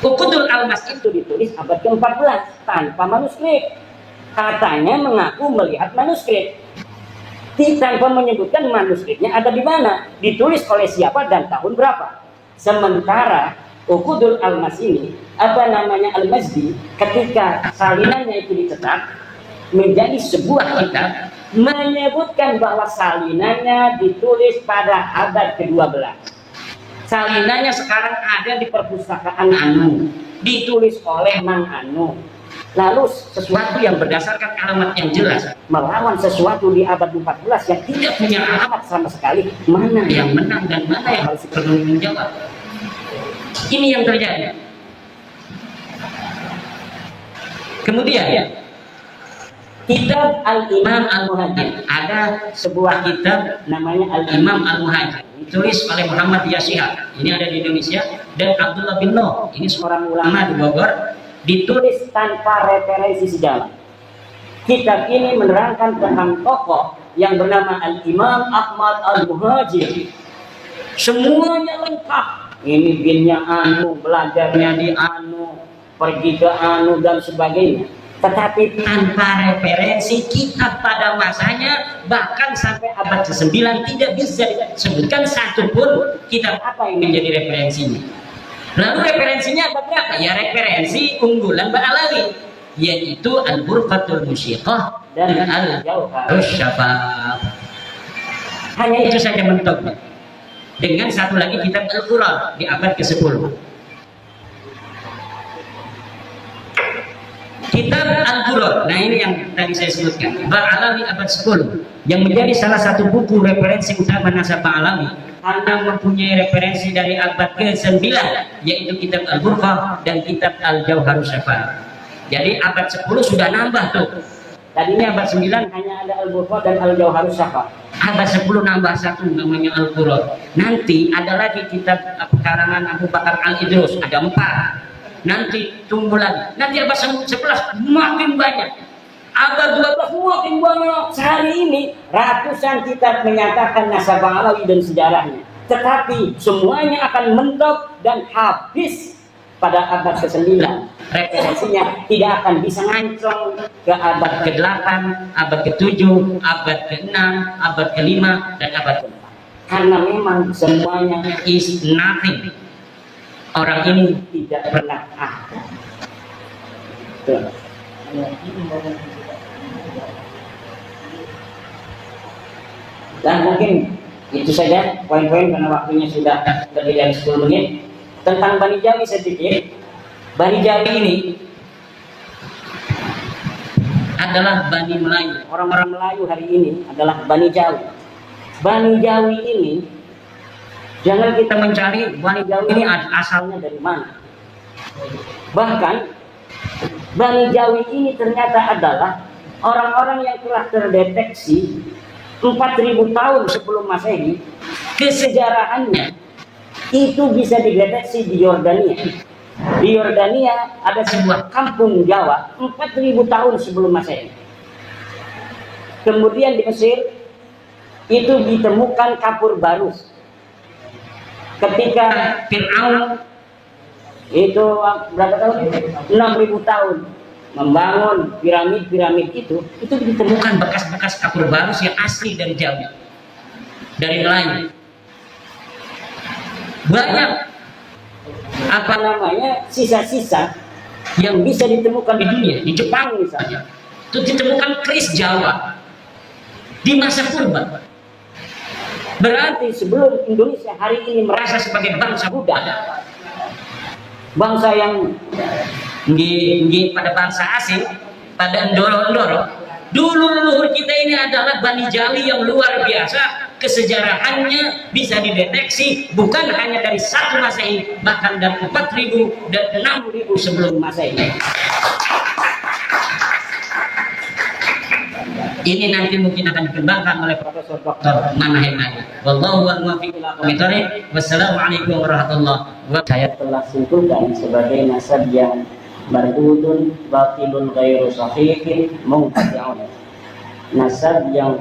Uqudul Almas itu ditulis abad ke-14 tanpa manuskrip. Katanya mengaku melihat manuskrip, tanpa menyebutkan manuskripnya ada di mana, ditulis oleh siapa dan tahun berapa. Sementara Uqudul Almas ini, Al-Majdi, ketika salinannya itu dicetak menjadi sebuah kitab, menyebutkan bahwa salinannya ditulis pada abad ke-12. Salinannya sekarang ada di perpustakaan Anu, ditulis oleh Mang Anu. Lalu sesuatu yang berdasarkan alamat yang jelas melawan sesuatu di abad 14 yang tidak punya alamat sama sekali, mana yang menang dan mana yang harus bertanggung jawab? Ini yang terjadi. Kemudian kitab Al-Imam Al-Muhajir, ada sebuah kitab namanya Al-Imam Al-Muhajir, ditulis oleh Muhammad Yashihab, ini ada di Indonesia, dan Abdullah bin Nuh, ini seorang ulama di Bogor, ditulis tanpa referensi sejarah. Kitab ini menerangkan tentang tokoh yang bernama Al-Imam Ahmad Al-Muhajir. Semuanya lengkap. Ini binnya anu, belajarnya di anu, pergi ke anu dan sebagainya. Tetapi tanpa referensi kitab pada masanya, bahkan sampai abad ke-9 tidak bisa disebutkan satupun kitab apa yang menjadi referensinya. Lalu referensinya apa berapa? Ya referensi unggulan Ba'alawi, yaitu Al-Burqatul Musyiqah dan Al-Jauharus Syafaf. Hanya itu saja mentoknya. Dengan satu lagi kitab Al-Quran di abad ke-10. Kitab Al-Quran, nah ini yang tadi saya sebutkan, Ba'alawi abad 10, yang menjadi salah satu buku referensi utama nasab Ba'alawi karena mempunyai referensi dari abad ke-9, yaitu kitab Al-Burqah dan kitab Al-Jauharus Syafaf. Jadi abad 10 sudah nambah tuh. Tadinya abad 9 hanya ada Al-Burqah dan Al-Jauharus Syafaf. Abad 10 nambah satu namanya Al-Quran. Nanti ada lagi kitab karangan Abu Bakar Al-Idrus, ada 4. Nanti tunggu lagi. Nanti abad 11 makin banyak. Abad 12 makin banyak. Sehari ini ratusan kitab menyatakan nasab Ba'alawi dan sejarahnya. Tetapi semuanya akan mentok dan habis pada abad ke-9. Referensinya tidak akan bisa ngancong ke abad ke-8, abad ke-7, abad ke-6, abad ke-5, dan abad ke-4. Karena memang semuanya is nothing. Orang ini tidak pernah ada. Dan mungkin itu saja poin-poin karena waktunya sudah lebih dari 10 menit. Tentang Bani Jawi sedikit. Bani Jawi ini adalah Bani Melayu. Orang-orang Melayu hari ini adalah Bani Jawi. Bani Jawi ini, jangan kita mencari Bani Jawi ini asalnya dari mana. Bahkan Bani Jawi ini ternyata adalah orang-orang yang telah terdeteksi 4.000 tahun sebelum Masehi. Kesejarahannya itu bisa dideteksi di Yordania. Di Yordania ada sebuah kampung Jawa 4.000 tahun sebelum Masehi. Kemudian di Mesir itu ditemukan kapur barus. Ketika Fir'aun itu berapa tahun? 6.000 tahun membangun piramid-piramid itu ditemukan bekas-bekas kapur barus yang asli dari Jawa, dari Melayu. Banyak apa namanya sisa-sisa yang bisa ditemukan di dunia. Di Jepang misalnya itu ditemukan keris Jawa di masa purba. Berarti sebelum Indonesia hari ini merasa sebagai bangsa Buddha, bangsa yang pada bangsa asing, pada endoro-endoro, dulu leluhur kita ini adalah Bani Jawi yang luar biasa. Kesejarahannya bisa dideteksi bukan hanya dari 1 Masehi, bahkan dari 4.000 dan 6.000 sebelum Masehi. Ini nanti mungkin akan dikembangkan oleh Profesor Dr. Manahemani. Wallahu a'lam bishawab. Wassalamualaikum warahmatullahi wabarakatuh. Saya telah simpulkan sebagai nasab yang mardudun, batilun, ghairu sahihin, munqati'un. Nasab yang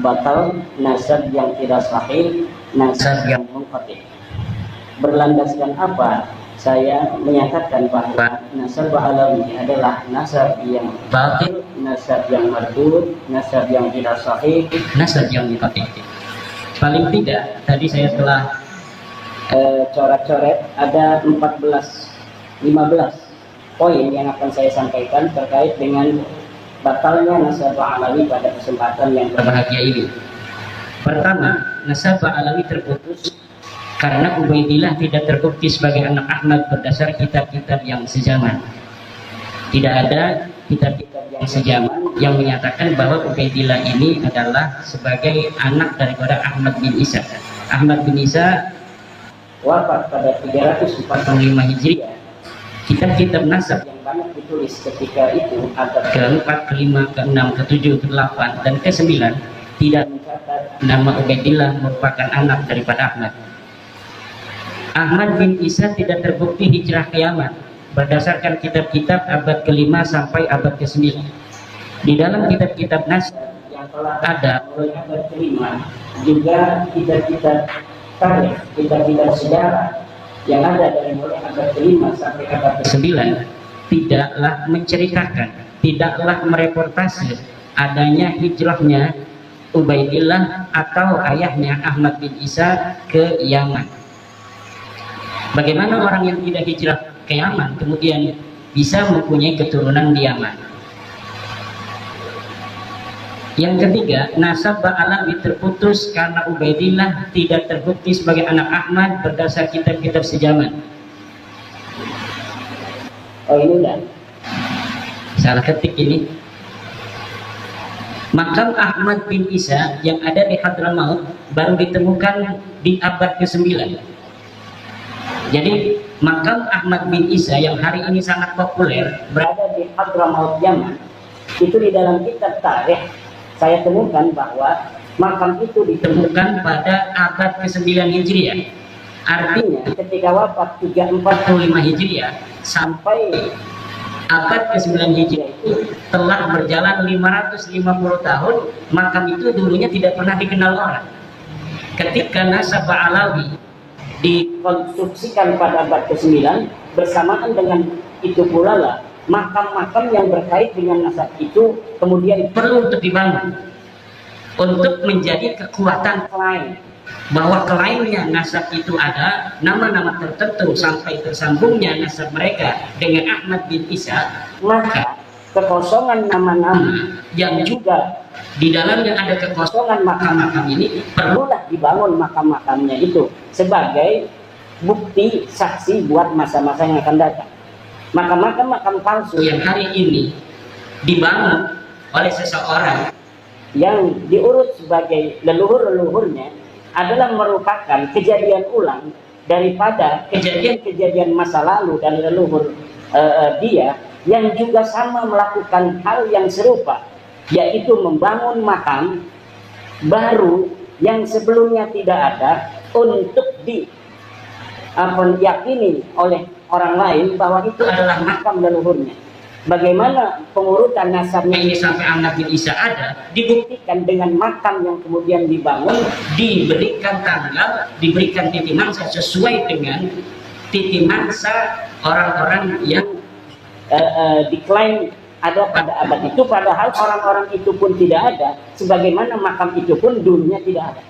batal, nasab yang tidak sahih, nasab yang munqati'. Berlandaskan apa? Saya menyatakan bahwa nasab Ba'alawi adalah nasab yang batil, nasab yang mardud, nasab yang tidak sahih, nasab yang munqati'. Paling tidak tadi saya telah coret-coret ada 15 poin yang akan saya sampaikan terkait dengan batalnya nasab Ba'alawi pada kesempatan yang berbahagia ini. Pertama, nasab Ba'alawi terputus karena Ubaidillah tidak terbukti sebagai anak Ahmad berdasar kitab-kitab yang sejaman. Tidak ada kitab-kitab yang sejaman yang menyatakan bahwa Ubaidillah ini adalah sebagai anak daripada Ahmad bin Isa. Ahmad bin Isa wafat pada 345 Hijriah. Kitab-kitab nasab yang banyak ditulis ketika itu abad ke-4, ke-5, ke-6, ke-7, ke-8 dan ke-9 tidak mencatat nama Ubaidillah merupakan anak daripada Ahmad. Ahmad bin Isa tidak terbukti hijrah ke Yaman berdasarkan kitab-kitab abad ke-5 sampai abad ke-9. Di dalam kitab-kitab nasab yang telah ada mulai abad ke-5, juga kitab-kitab tarikh, kitab-kitab sejarah yang ada dari mulai abad ke-5 sampai abad ke-9 tidaklah menceritakan, tidaklah mereportase adanya hijrahnya Ubaidillah atau ayahnya Ahmad bin Isa ke Yaman. Bagaimana orang yang tidak hijrah ke Yaman kemudian bisa mempunyai keturunan di Yaman? Yang ketiga, nasab Ba'alawi terputus karena Ubaidillah tidak terbukti sebagai anak Ahmad berdasar kitab-kitab sejaman. Oh ini enggak, salah ketik ini. Makam Ahmad bin Isa yang ada di Hadramaut baru ditemukan di abad ke-9. Jadi makam Ahmad bin Isa yang hari ini sangat populer berada di Hadramaut Yaman, itu di dalam kitab tarikh saya temukan bahwa makam itu ditemukan pada abad ke-9 Hijriah. Artinya ketika wafat 345 Hijriah sampai abad ke-9 Hijriah itu telah berjalan 550 tahun, makam itu dulunya tidak pernah dikenal orang. Ketika nasab Ba'alawi dikonstruksikan pada abad ke-9, bersamaan dengan itu pula lah makam-makam yang berkait dengan nasab itu kemudian perlu untuk dibangun untuk menjadi kekuatan klaim bahwa klaimnya nasab itu ada nama-nama tertentu sampai tersambungnya nasab mereka dengan Ahmad bin Isa, maka kekosongan nama-nama yang juga di dalamnya ada kekosongan makam-makam ini perlulah dibangun makam-makamnya itu sebagai bukti saksi buat masa-masa yang akan datang. Makam-makam palsu yang hari ini dibangun oleh seseorang yang diurut sebagai leluhur-leluhurnya adalah merupakan kejadian ulang daripada kejadian-kejadian masa lalu dari leluhur dia yang juga sama melakukan hal yang serupa, yaitu membangun makam baru yang sebelumnya tidak ada untuk diyakini oleh orang lain bahwa itu adalah makam leluhurnya. Bagaimana pengurutan nasabnya ini sampai Ahmad bin Isa ada dibuktikan dengan makam yang kemudian dibangun, diberikan tanggal, diberikan titik mangsa sesuai dengan titik mangsa orang-orang yang diklaim ada pada abad itu, padahal orang-orang itu pun tidak ada, sebagaimana makam itu pun dulunya tidak ada.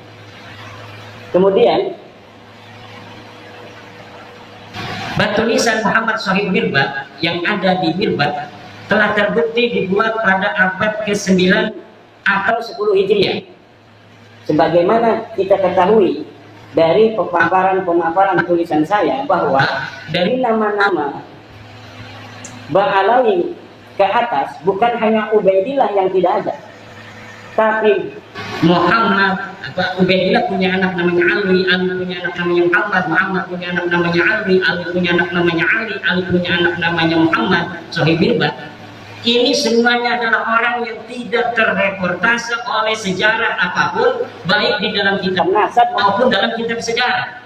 Kemudian batu nisan Muhammad Shahid Mirbat yang ada di Mirbat telah terbukti dibuat pada abad ke-9 atau 10 Hijriah. Sebagaimana kita ketahui dari pemaparan tulisan saya bahwa dari nama-nama Ba'alawi ke atas bukan hanya Ubaidillah yang tidak ada, tapi Ubaidillah punya anak namanya Ali, Ali punya anak namanya Muhammad, Muhammad punya anak namanya Ali, Ali punya anak namanya Ali, Ali punya anak namanya Muhammad, Shahid Mirbat. Ini semuanya adalah orang yang tidak terreportase oleh sejarah apapun, baik di dalam kitab nasab maupun dalam kitab sejarah.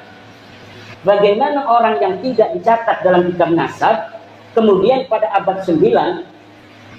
Bagaimana orang yang tidak dicatat dalam kitab nasab, kemudian pada abad 9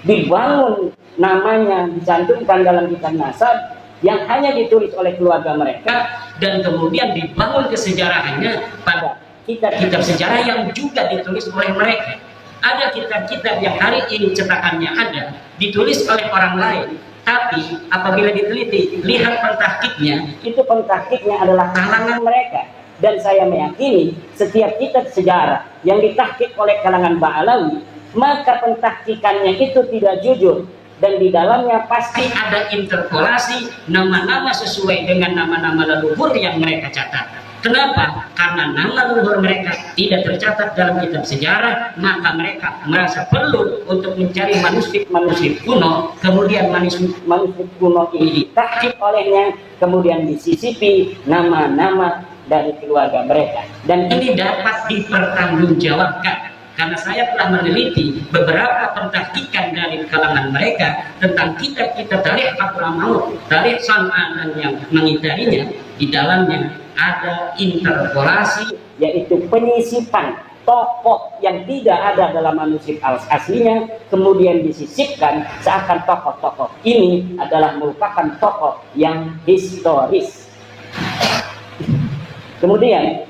dibangun namanya, dicantumkan dalam kitab nasab yang hanya ditulis oleh keluarga mereka, dan kemudian dibangun kesejarahannya pada kitab-kitab sejarah yang juga ditulis oleh mereka. Ada kitab-kitab yang hari ini cetakannya ada, ditulis oleh orang lain, tapi apabila diteliti, lihat pentahkiknya, itu pentahkiknya adalah kalangan mereka. Dan saya meyakini setiap kitab sejarah yang ditahkik oleh kalangan Ba'alawi, maka pentahkikannya itu tidak jujur, dan di dalamnya pasti ada interpolasi nama-nama sesuai dengan nama-nama leluhur yang mereka catat. Kenapa? Karena nama leluhur mereka tidak tercatat dalam kitab sejarah, maka mereka merasa perlu untuk mencari manuskrip kuno, kemudian manuskrip kuno ini ditahkik olehnya, kemudian disisipi nama-nama dari keluarga mereka, dan ini dapat dipertanggungjawabkan. Karena saya telah meneliti beberapa pentahkikan dari kalangan mereka tentang kitab-kitab tarikh Hadramaut, tarikh San'a dan yang mengitarinya. Di dalamnya ada interpolasi, yaitu penyisipan tokoh yang tidak ada dalam manuskrip aslinya kemudian disisipkan seakan tokoh-tokoh ini adalah merupakan tokoh yang historis. Kemudian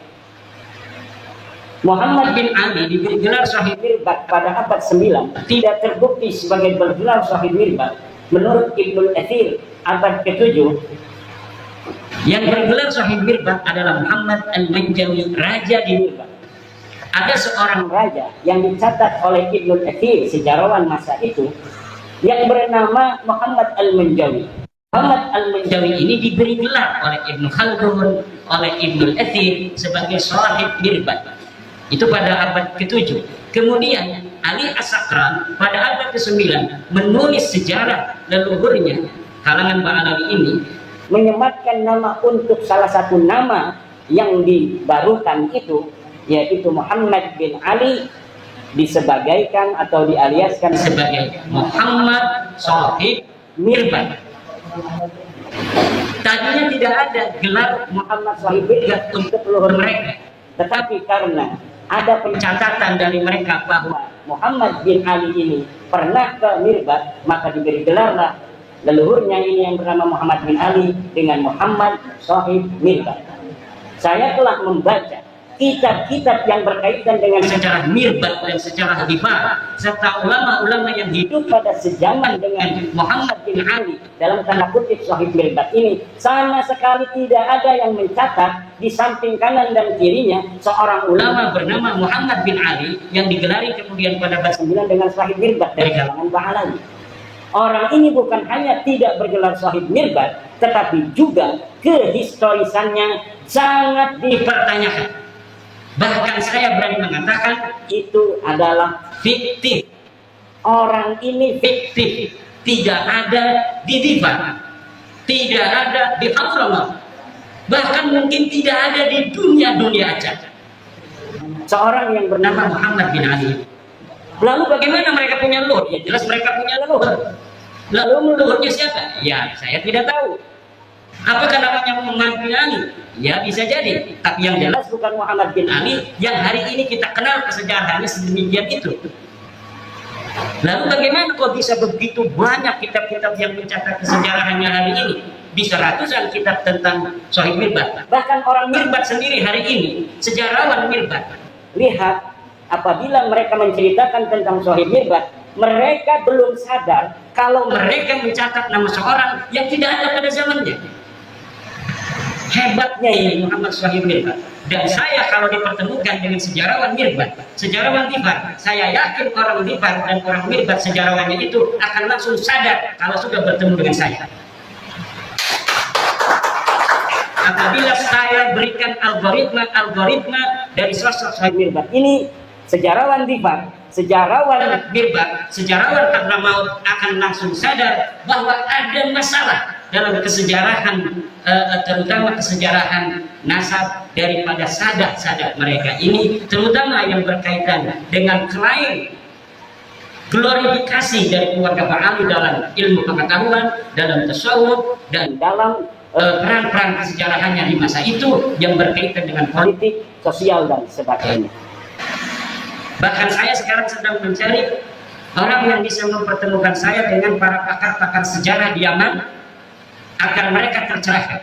Muhammad bin Ali diberi gelar Shahid Mirbat pada abad 9 tidak terbukti sebagai bergelar Shahid Mirbat. Menurut Ibnul Athir abad ke-7 yang bergelar Shahid Mirbat adalah Muhammad al-Manjawi, raja di Mirbat. Ada seorang raja yang dicatat oleh Ibnul Athir, sejarawan masa itu, yang bernama Muhammad al-Manjawi. Muhammad al-Manjawi ini diberi gelar oleh Ibnu Khaldun, oleh Ibnul Athir sebagai Shahid Mirbat. Itu pada abad ke-7. Kemudian Ali As-Sakran pada abad ke-9 menulis sejarah leluhurnya kalangan Ba'alawi ini, menyematkan nama untuk salah satu nama yang dibarukan itu, yaitu Muhammad bin Ali, disebagaikan atau dialiaskan sebagai Muhammad Shahid Mirbat. Tadinya tidak ada gelar Muhammad Shahid Mirbat untuk leluhur mereka, tetapi karena ada pencatatan dari mereka bahwa Muhammad bin Ali ini pernah ke Mirbat, maka diberi gelarlah leluhurnya ini yang bernama Muhammad bin Ali dengan Muhammad Shahid Mirbat. Saya telah membaca kitab-kitab yang berkaitan dengan sejarah Mirbat dan sejarah Dhifar, serta ulama-ulama yang hidup pada sejaman dengan Muhammad bin Ali dalam tanda kutip Shahid Mirbat ini, sama sekali tidak ada yang mencatat di samping kanan dan kirinya seorang ulama bernama Muhammad bin Ali yang digelari kemudian pada abad 9 dengan Shahid Mirbat dari kalangan Ba'alawi. Orang ini bukan hanya tidak bergelar Shahid Mirbat, tetapi juga kehistorisannya sangat dipertanyakan. Bahkan saya berani mengatakan itu adalah fiktif. Orang ini fiktif, tidak ada di Dhifar, tidak ada di Hadramawt, bahkan mungkin tidak ada di dunia aja. Seorang yang bernama Muhammad bin Ali. Lalu bagaimana mereka punya leluhur? Ya jelas mereka punya leluhur. Lalu leluhurnya siapa? Ya saya tidak tahu. Apakah namanya Muhammad bin Ali? Ya bisa jadi. Tapi yang jelas bukan Muhammad bin Ali yang hari ini kita kenal kesejarahannya sedemikian itu. Lalu bagaimana kok bisa begitu banyak kitab-kitab yang mencatat kesejarahannya hari ini? Bisa ratusan kitab tentang Shahid Mirbat. Bahkan orang Mirbat sendiri hari ini, sejarawan Mirbat, lihat apabila mereka menceritakan tentang Shahid Mirbat, mereka belum sadar kalau mereka mencatat nama seorang yang tidak ada pada zamannya. Hebatnya ini Muhammad Shahid Mirbat. Dan saya kalau dipertemukan dengan sejarawan Mirbat, sejarawan Dhifar, saya yakin orang Dhifar dan orang Mirbat sejarawannya itu akan langsung sadar kalau sudah bertemu dengan saya. Apabila saya berikan algoritma dari sosok Shahid Mirbat ini, sejarawan Dhifar, sejarawan Mirbat, sejarawan Hadramawt akan langsung sadar bahwa ada masalah dalam kesejarahan, terutama kesejarahan nasab daripada sadat-sadat mereka ini, terutama yang berkaitan dengan klaim glorifikasi dari keluarga Ba'alawi dalam ilmu pengetahuan, dalam tasawuf, dan dalam peran-peran kesejarahannya di masa itu yang berkaitan dengan politik, sosial, dan sebagainya. Bahkan saya sekarang sedang mencari orang yang bisa mempertemukan saya dengan para pakar-pakar sejarah di Yaman agar mereka tercerahkan.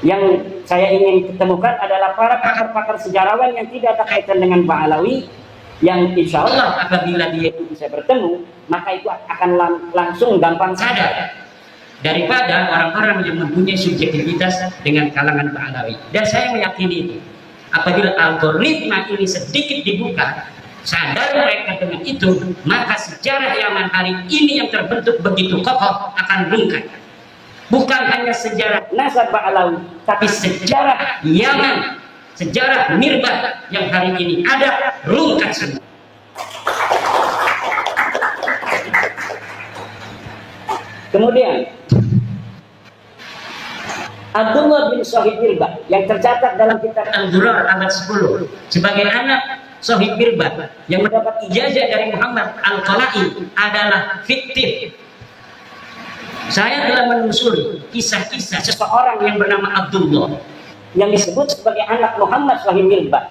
Yang saya ingin ketemukan adalah para pakar-pakar sejarawan yang tidak ada kaitan dengan Ba'alawi, yang insya Allah apabila dia itu bisa bertemu, maka itu akan langsung gampang sadar daripada orang-orang yang mempunyai subjektivitas dengan kalangan Ba'alawi. Dan saya meyakini itu. Apabila algoritma ini sedikit dibuka, sadar mereka dengan itu, maka sejarah Yaman hari ini yang terbentuk begitu kokoh akan rungkat. Bukan hanya sejarah nasab Ba'alawi, tapi sejarah Yaman, sejarah Mirbat yang hari ini ada rungkat semua. Kemudian Abdullah bin Shahid Mirbat yang tercatat dalam kitab Al-Durar abad 10 sebagai anak Shahid Mirbat yang mendapat ijazah dari Muhammad Al-Qala'i adalah fiktif. Saya telah menelusuri kisah-kisah seseorang yang bernama Abdullah yang disebut sebagai anak Muhammad Shahid Mirbat.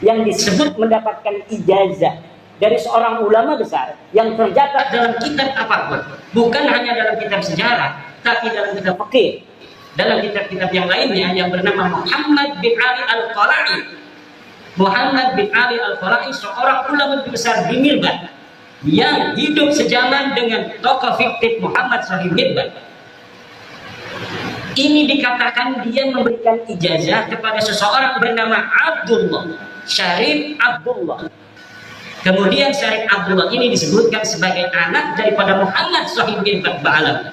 yang disebut mendapatkan ijazah dari seorang ulama besar yang tercatat dalam kitab apapun, bukan hanya dalam kitab sejarah, tapi dalam kitab fikih, dalam kitab-kitab yang lainnya, yang bernama Muhammad bin Ali Al-Qala'i. Muhammad bin Ali Al-Qala'i seorang ulama besar di Mirbat yang hidup sejaman dengan tokoh fiktif Muhammad Sahih Mirbat. Ini dikatakan dia memberikan ijazah kepada seseorang bernama Abdullah Syarif Abdullah. Kemudian Syarif Abdullah ini disebutkan sebagai anak daripada Muhammad Sahih Mirbat Ba'alawi.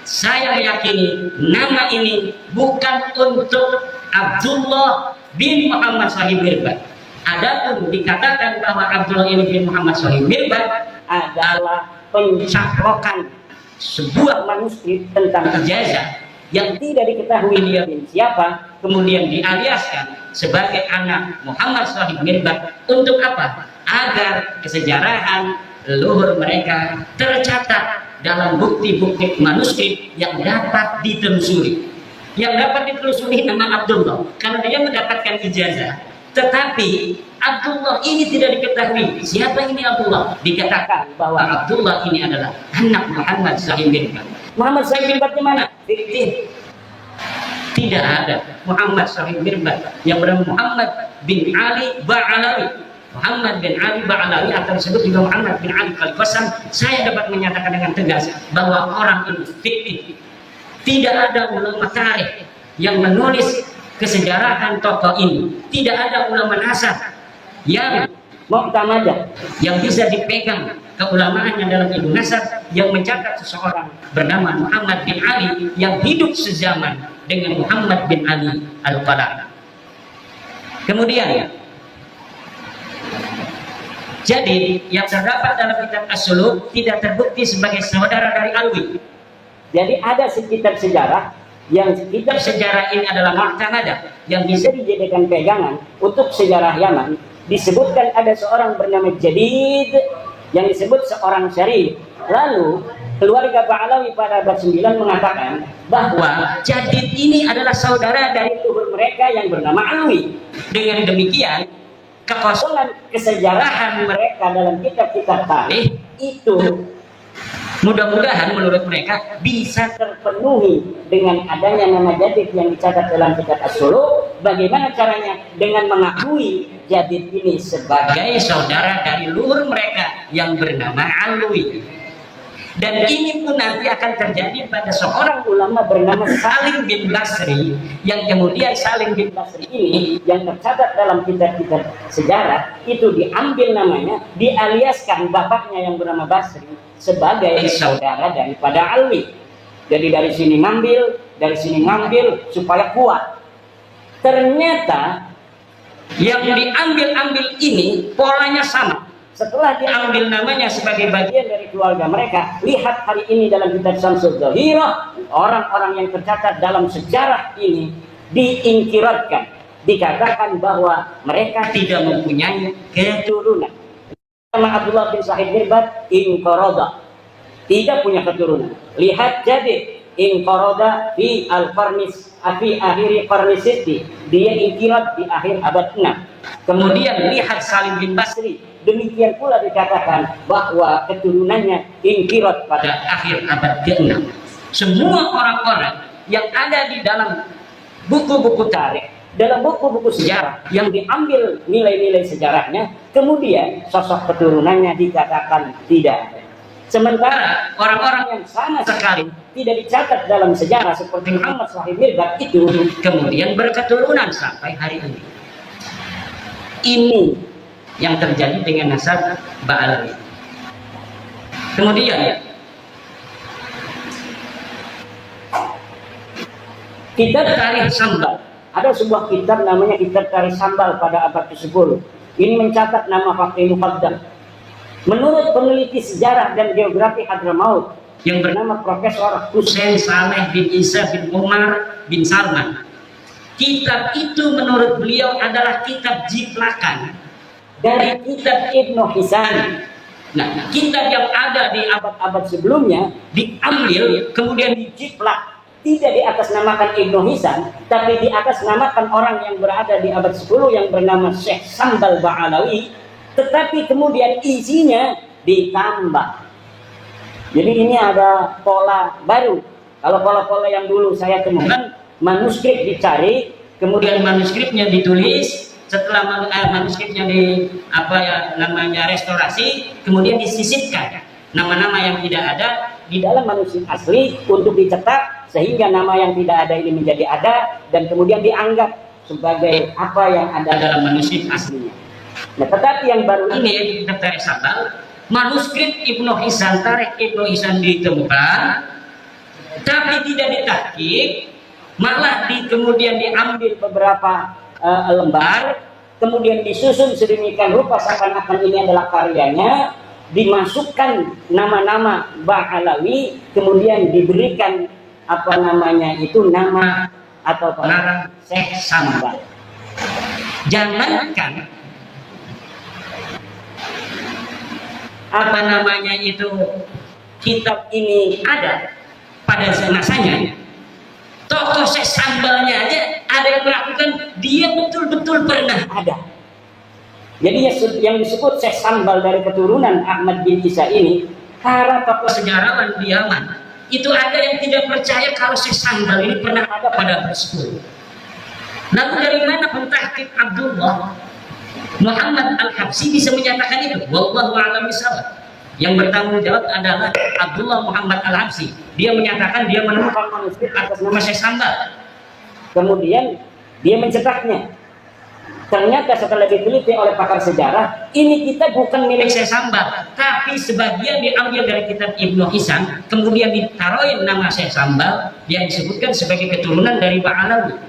Saya meyakini nama ini bukan untuk Abdullah bin Muhammad Sahih Mirbat. Adapun dikatakan bahwa Abdullah ini bin Muhammad Sahih Mirbat adalah pencaplokan sebuah manuskrip tentang ijazah yang tidak diketahui dia bin siapa, kemudian dialiaskan sebagai anak Muhammad Sahih Mirbat. Untuk apa? Agar kesejarahan leluhur mereka tercatat dalam bukti-bukti manuskrip yang dapat ditelusuri. Yang dapat ditelusuri nama Abdullah karena dia mendapatkan ijazah. Tetapi Abdullah ini tidak diketahui siapa ini Abdullah. Dikatakan bahwa Abdullah ini adalah anak Muhammad Sahih Mirbat. Muhammad Sahih Mirbat di mana? Tidak ada Muhammad Sahih Mirbat yang bernama Muhammad bin Ali Ba'alawi. Muhammad bin Ali Ba'alawi atau disebut juga Muhammad bin Ali Al-Qasam. Saya dapat menyatakan dengan tegas bahwa orang ini fiktif. Tidak ada ulama tarikh yang menulis kesejarahan tokoh ini. Tidak ada ulama nasab yang mu'tamadah yang bisa dipegang keulamaannya dalam ilmu nasab yang mencatat seseorang bernama Muhammad bin Ali yang hidup sezaman dengan Muhammad bin Ali Al-Qala'i. Kemudian jadi yang terdapat dalam kitab As-Suluk tidak terbukti sebagai saudara dari Alwi. Jadi ada kitab sejarah yang kitab sejarah ini adalah mu'tamadah yang bisa dijadikan pegangan untuk sejarah Yaman. Disebutkan ada seorang bernama Jadid yang disebut seorang syarif. Lalu keluarga Ba'alawi pada abad 9 mengatakan bahwa Jadid ini adalah saudara dari leluhur mereka yang bernama Alwi. Dengan demikian kekosongan kesejarahan mereka dalam kitab-kitab tarikh itu mudah-mudahan menurut mereka bisa terpenuhi dengan adanya nama Jadid yang dicatat dalam kitab As-Suluk. Bagaimana caranya? Dengan mengakui Jadid ini sebagai saudara dari leluhur mereka yang bernama Alwi. Dan ini pun nanti akan terjadi pada seorang ulama bernama Salim bin Basri, yang kemudian Salim bin Basri ini yang tercatat dalam kitab-kitab sejarah itu diambil namanya, dialiaskan bapaknya yang bernama Basri sebagai saudara daripada Alwi. Jadi dari sini ngambil supaya kuat. Ternyata yang diambil ini polanya sama. Setelah diambil namanya sebagai bagian dari keluarga mereka, lihat hari ini dalam kitab Syamsul Dhahirah, orang-orang yang tercatat dalam sejarah ini diingkiratkan, dikatakan bahwa mereka tidak mempunyai keturunan. Nama Abdullah bin Sahih Mirbat inqarada, tidak punya keturunan. Lihat jadi inqarada fi al-qarnis fi akhir qarnis sitti, dia ingkirat di akhir abad 6. Kemudian lihat Salim bin Basri, demikian pula dikatakan bahwa keturunannya ingkirat pada akhir abad ke-6. Semua orang-orang yang ada di dalam buku-buku tarikh, dalam buku-buku sejarah yang diambil nilai-nilai sejarahnya, kemudian sosok keturunannya dikatakan tidak ada. Sementara orang-orang yang sama sekali tidak dicatat dalam sejarah seperti Muhammad Sahih Mirbat itu kemudian berketurunan sampai hari ini. Ini yang terjadi dengan nasab Ba'alawi. Kemudian kitab Tarikh Sambal, ada sebuah kitab namanya kitab Tarikh Sambal pada abad ke-10. Ini mencatat nama Fakih Muqaddam. Menurut peneliti sejarah dan geografi Hadramaut yang bernama Profesor Hussein Saleh bin Isa bin Umar bin Salman, kitab itu menurut beliau adalah kitab jiplakan dari kitab Ibnu Hisan. Nah, kitab yang ada di abad-abad sebelumnya diambil kemudian dijiplak tidak di atas namakan Ibnu Hisam, tapi di atas namakan orang yang berada di abad 10 yang bernama Syekh Sambal Ba'alawi, tetapi kemudian isinya ditambah. Jadi ini ada pola baru. Kalau pola-pola yang dulu saya temukan, manuskrip dicari, kemudian manuskripnya ditulis, setelah manuskripnya restorasi, kemudian disisipkan nama-nama yang tidak ada di dalam manuskrip asli untuk dicetak, sehingga nama yang tidak ada ini menjadi ada, dan kemudian dianggap sebagai apa yang ada dalam manuskrip aslinya. Nah, tetapi yang baru ini yaitu kitab Tarikh Sambal, manuskrip Ibnu Hisam, Tarikh Ibnu Hisam ditemukan, tapi tidak ditahqiq, malah kemudian diambil beberapa lembar, kemudian disusun sedemikian rupa seakan-akan ini adalah karyanya, dimasukkan nama-nama Ba'alawi, kemudian diberikan nama atau pengarang Syekh Sambal. Jangankan kitab ini ada pada masanya, tokoh Syekh Sambalnya aja ada yang melakukan, dia betul-betul pernah ada. Jadi yang disebut Syekh Sambal dari keturunan Ahmad bin Isa ini, para tokoh sejarawan di Yaman itu ada yang tidak percaya kalau Syekh Sambal ini pernah ada pada abad 10. Lalu dari mana pentahqiq Abdullah Muhammad Al-Habsyi bisa menyatakan itu? Wallahu a'lam bishawab. Yang bertanggung jawab adalah Abdullah Muhammad Al-Habsyi. Dia menyatakan dia menemukan manuskrip atas nama Syekh Sambal. Kemudian dia mencetaknya. Ternyata setelah diteliti oleh pakar sejarah, ini kita bukan milik Syekh Sambal, tapi sebagian diambil dari kitab Ibnu Hisam, kemudian ditaruhin nama Syekh Sambal yang disebutkan sebagai keturunan dari Ba'alawi.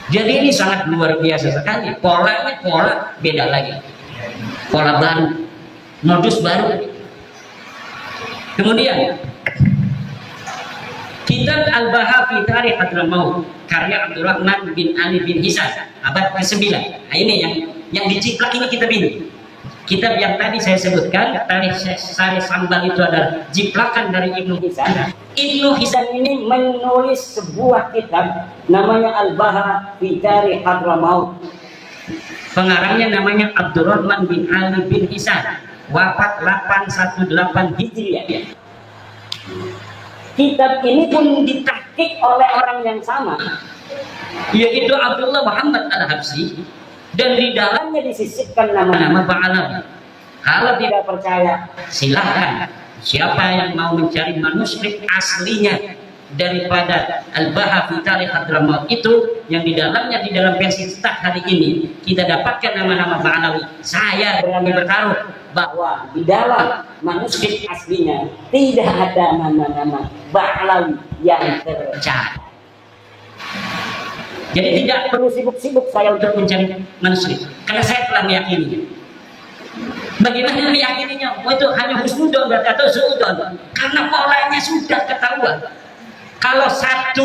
Jadi ini sangat luar biasa sekali. Polanya pola beda lagi, pola baru, modus baru. Kemudian kitab Al-Baha fi Tarikh Hadramaut karya Abdurrahman bin Ali bin Hisam abad ke-9. Nah, ini yang diciplak ini kitab ini. Kitab yang tadi saya sebutkan, Tarikh Sambal itu adalah jiplakan dari Ibnu Hisam. Ibnu Hisam ini menulis sebuah kitab namanya Al-Baha fi Tarikh Hadramaut. Pengarangnya namanya Abdurrahman bin Ali bin Hisam, wafat 818 Hijriah. Kitab ini pun ditahqiq oleh orang yang sama, yaitu Abdullah Muhammad Al-Habsyi, dan di dalamnya disisipkan nama-nama Ba'alawi. Kalau tidak percaya, silahkan. Siapa yang mau mencari manuskrip aslinya daripada Al-Baha fi Tarikh Hadramaut itu, yang di dalamnya, di dalam versi cetak hari ini kita dapatkan nama-nama Ba'alawi. Saya berani bertaruh bahwa di dalam manuskrip aslinya tidak ada nama-nama Ba'alawi yang tercatat. Jadi tidak perlu sibuk-sibuk saya untuk mencari manuskrip, karena saya telah meyakini. Bagaimana meyakininya? Oh, itu hanya husnudon atau suudon, karena polanya sudah ketahuan. Kalau 1,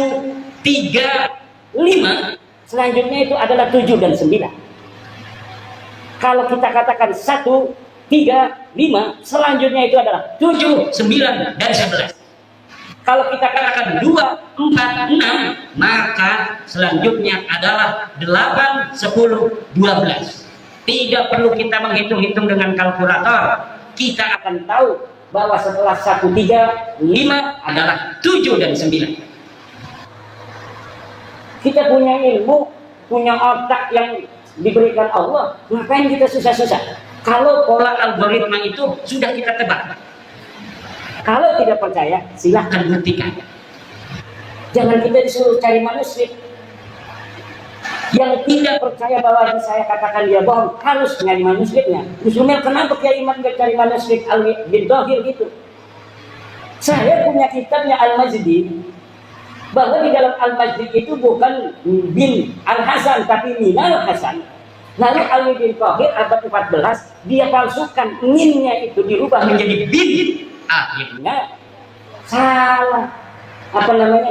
3, 5, selanjutnya itu adalah 7 dan 9. Kalau kita katakan 1, 3, 5, selanjutnya itu adalah 7, 9, dan 11. Kalau kita katakan 2, 4, 6, maka selanjutnya adalah 8, 10, 12. Tidak perlu kita menghitung-hitung dengan kalkulator. Kita akan tahu bahwa setelah 1, 3, 5 adalah 7 dan 9. Kita punya ilmu, punya otak yang diberikan Allah, ngapain kita susah-susah? Kalau pola algoritma itu sudah kita tebak. Kalau tidak percaya, silahkan buktikan. Jangan kita disuruh cari manuskrip. Yang tidak percaya bahwa saya katakan dia bohong, harus nyari manuskripnya. Muslimnya kenapa Kiai Imam nggak cari manuskrip Alwi bin Dohir gitu? Saya punya kitabnya Al-Majdi, bahwa di dalam Al-Majdi itu bukan bin Al-Hasan, tapi Minal Hasan. Lalu Ali bin Dohir abad 14, dia palsukan, minnya itu dirubah menjadi bin. Akhirnya salah,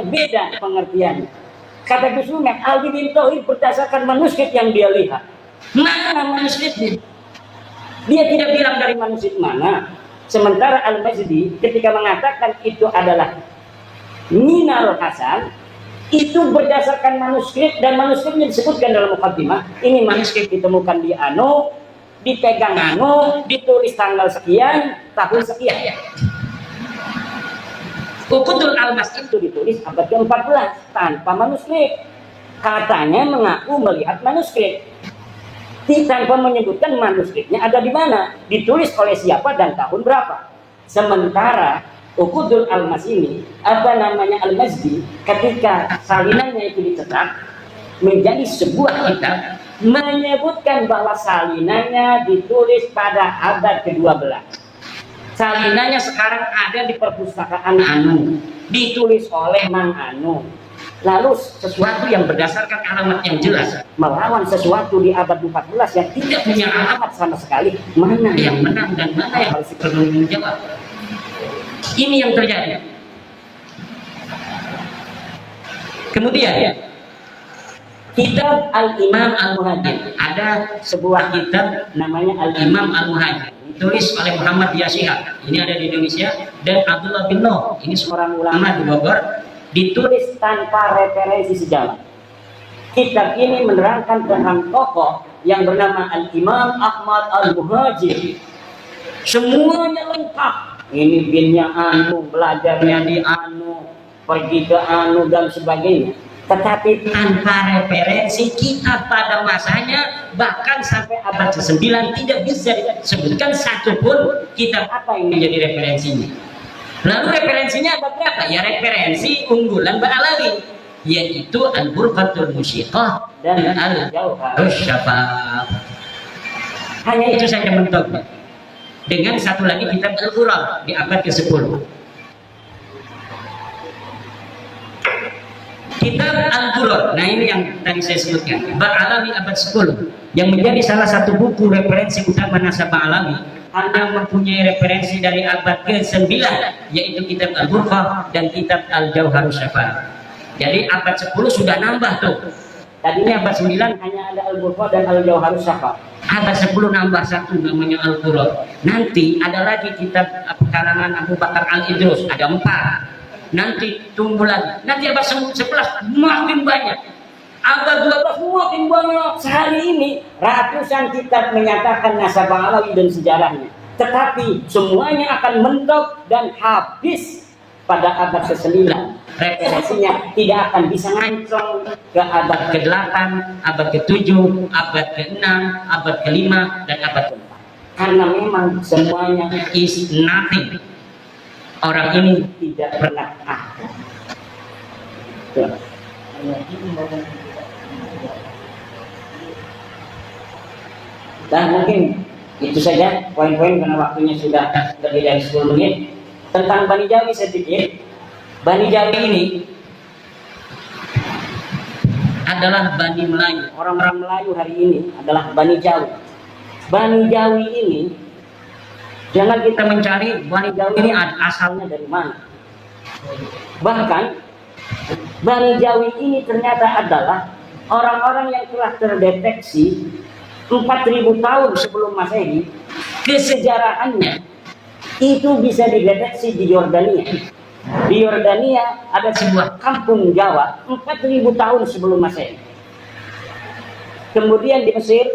beda pengertiannya. Kata Gus Umar, Ali bin Dohir berdasarkan manuskrip yang dia lihat. Mana manuskripnya? Dia tidak bilang dari manuskrip mana. Sementara Al-Majdi ketika mengatakan itu adalah minal Hasan itu berdasarkan manuskrip, dan manuskripnya disebutkan dalam mukaddimah. Ini manuskrip ditemukan di anu, dipegang anu, ditulis tanggal sekian, tahun sekian. Uqudul Almas itu ditulis abad ke-14 tanpa manuskrip. Katanya mengaku melihat manuskrip, tanpa menyebutkan manuskripnya ada di mana, ditulis oleh siapa dan tahun berapa. Sementara Uqudul Almas ini, Al-Mazdi, ketika salinannya itu dicetak menjadi sebuah kitab, menyebutkan bahwa salinannya ditulis pada abad ke-12. Salinannya sekarang ada di perpustakaan Anu, ditulis oleh Mang Anu. Lalu sesuatu yang berdasarkan alamat yang jelas melawan sesuatu di abad 14 yang tidak punya alamat sama sekali, mana yang menang dan mana yang harus bertanggung jawab. Ini yang terjadi. Kemudian kitab Al-Imam Al-Muhajir, ada sebuah kitab namanya Al-Imam Al-Muhajir, ditulis oleh Muhammad Yashihab, ini ada di Indonesia, dan Abdullah bin Noh, ini seorang ulama di Bogor, ditulis tanpa referensi sejarah. Kitab ini menerangkan tentang tokoh yang bernama Al-Imam Ahmad Al-Muhajir. Semuanya lengkap. Ini binnya anu, belajarnya di anu, pergi ke anu dan sebagainya. Tetapi tanpa referensi kitab pada masanya, bahkan sampai abad ke-9 tidak bisa disebutkan satupun kitab apa yang menjadi referensinya. Lalu referensinya ada berapa? Ya referensi unggulan Ba'alawi, yaitu Al-Burqatul Musyiqah dan Al-Jauharus Syafaf. Hanya itu saja mentoknya. Dengan satu lagi kitab Al-Quran di abad ke-10. Kitab Al-Quran, nah ini yang tadi saya sebutkan, Ba'alawi abad 10, yang menjadi salah satu buku referensi utama nasab Ba'alawi, Anda mempunyai referensi dari abad ke-9, yaitu kitab Al-Burqah dan kitab Al-Jauharus Syafaf. Jadi abad 10 sudah nambah tuh. Tadinya abad 9 hanya ada Al-Burqah dan Al-Jauharus Syafaf. Abad 10 nambah satu namanya Al-Quran. Nanti ada lagi kitab karangan Abu Bakar Al-Idrus, ada 4. Nanti tumbuh lagi. Nanti abad 11 makin banyak. Abad 12 makin banyak. Sehari ini ratusan kitab menyatakan nasab Alawi dan sejarahnya. Tetapi semuanya akan mentok dan habis pada abad ke-9. Referensinya tidak akan bisa ngancong ke abad ke-8, abad ke-7, abad ke-6, abad ke-5, dan abad ke-4. Karena memang semuanya is nothing. Orang ini tidak pernah ada. Dan mungkin itu saja poin-poin karena waktunya sudah lebih dari 10 menit. Tentang Bani Jawi saya pikir Bani Jawi ini adalah Bani Melayu. Orang-orang Melayu hari ini adalah Bani Jawi. Bani Jawi ini, jangan kita mencari Bani Jawi ini asalnya dari mana. Bahkan Bani Jawi ini ternyata adalah orang-orang yang telah terdeteksi 4.000 tahun sebelum Masehi. Kesejarahannya itu bisa dideteksi di Yordania. Di Yordania ada sebuah kampung Jawa 4.000 tahun sebelum Masehi. Kemudian di Mesir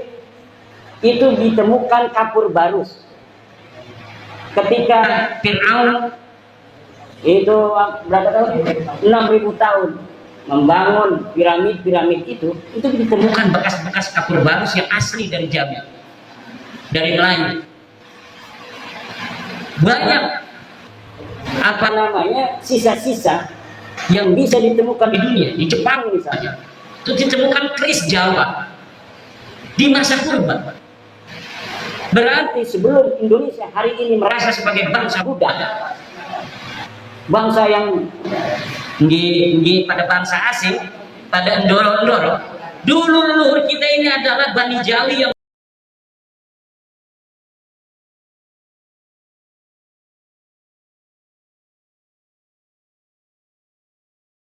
itu ditemukan kapur barus. Ketika Fir'aun itu berapa tahun? 6.000 tahun membangun piramid itu ditemukan bekas-bekas kapur barus yang asli dari Jawa, dari Melayu. Banyak sisa-sisa yang bisa ditemukan di dunia. Di Jepang misalnya itu ditemukan keris Jawa di masa purba. Berarti sebelum Indonesia hari ini merasa sebagai bangsa Buddha, bangsa yang pada bangsa asing, pada endoro-endoro, dulu leluhur kita ini adalah Bani Jawi yang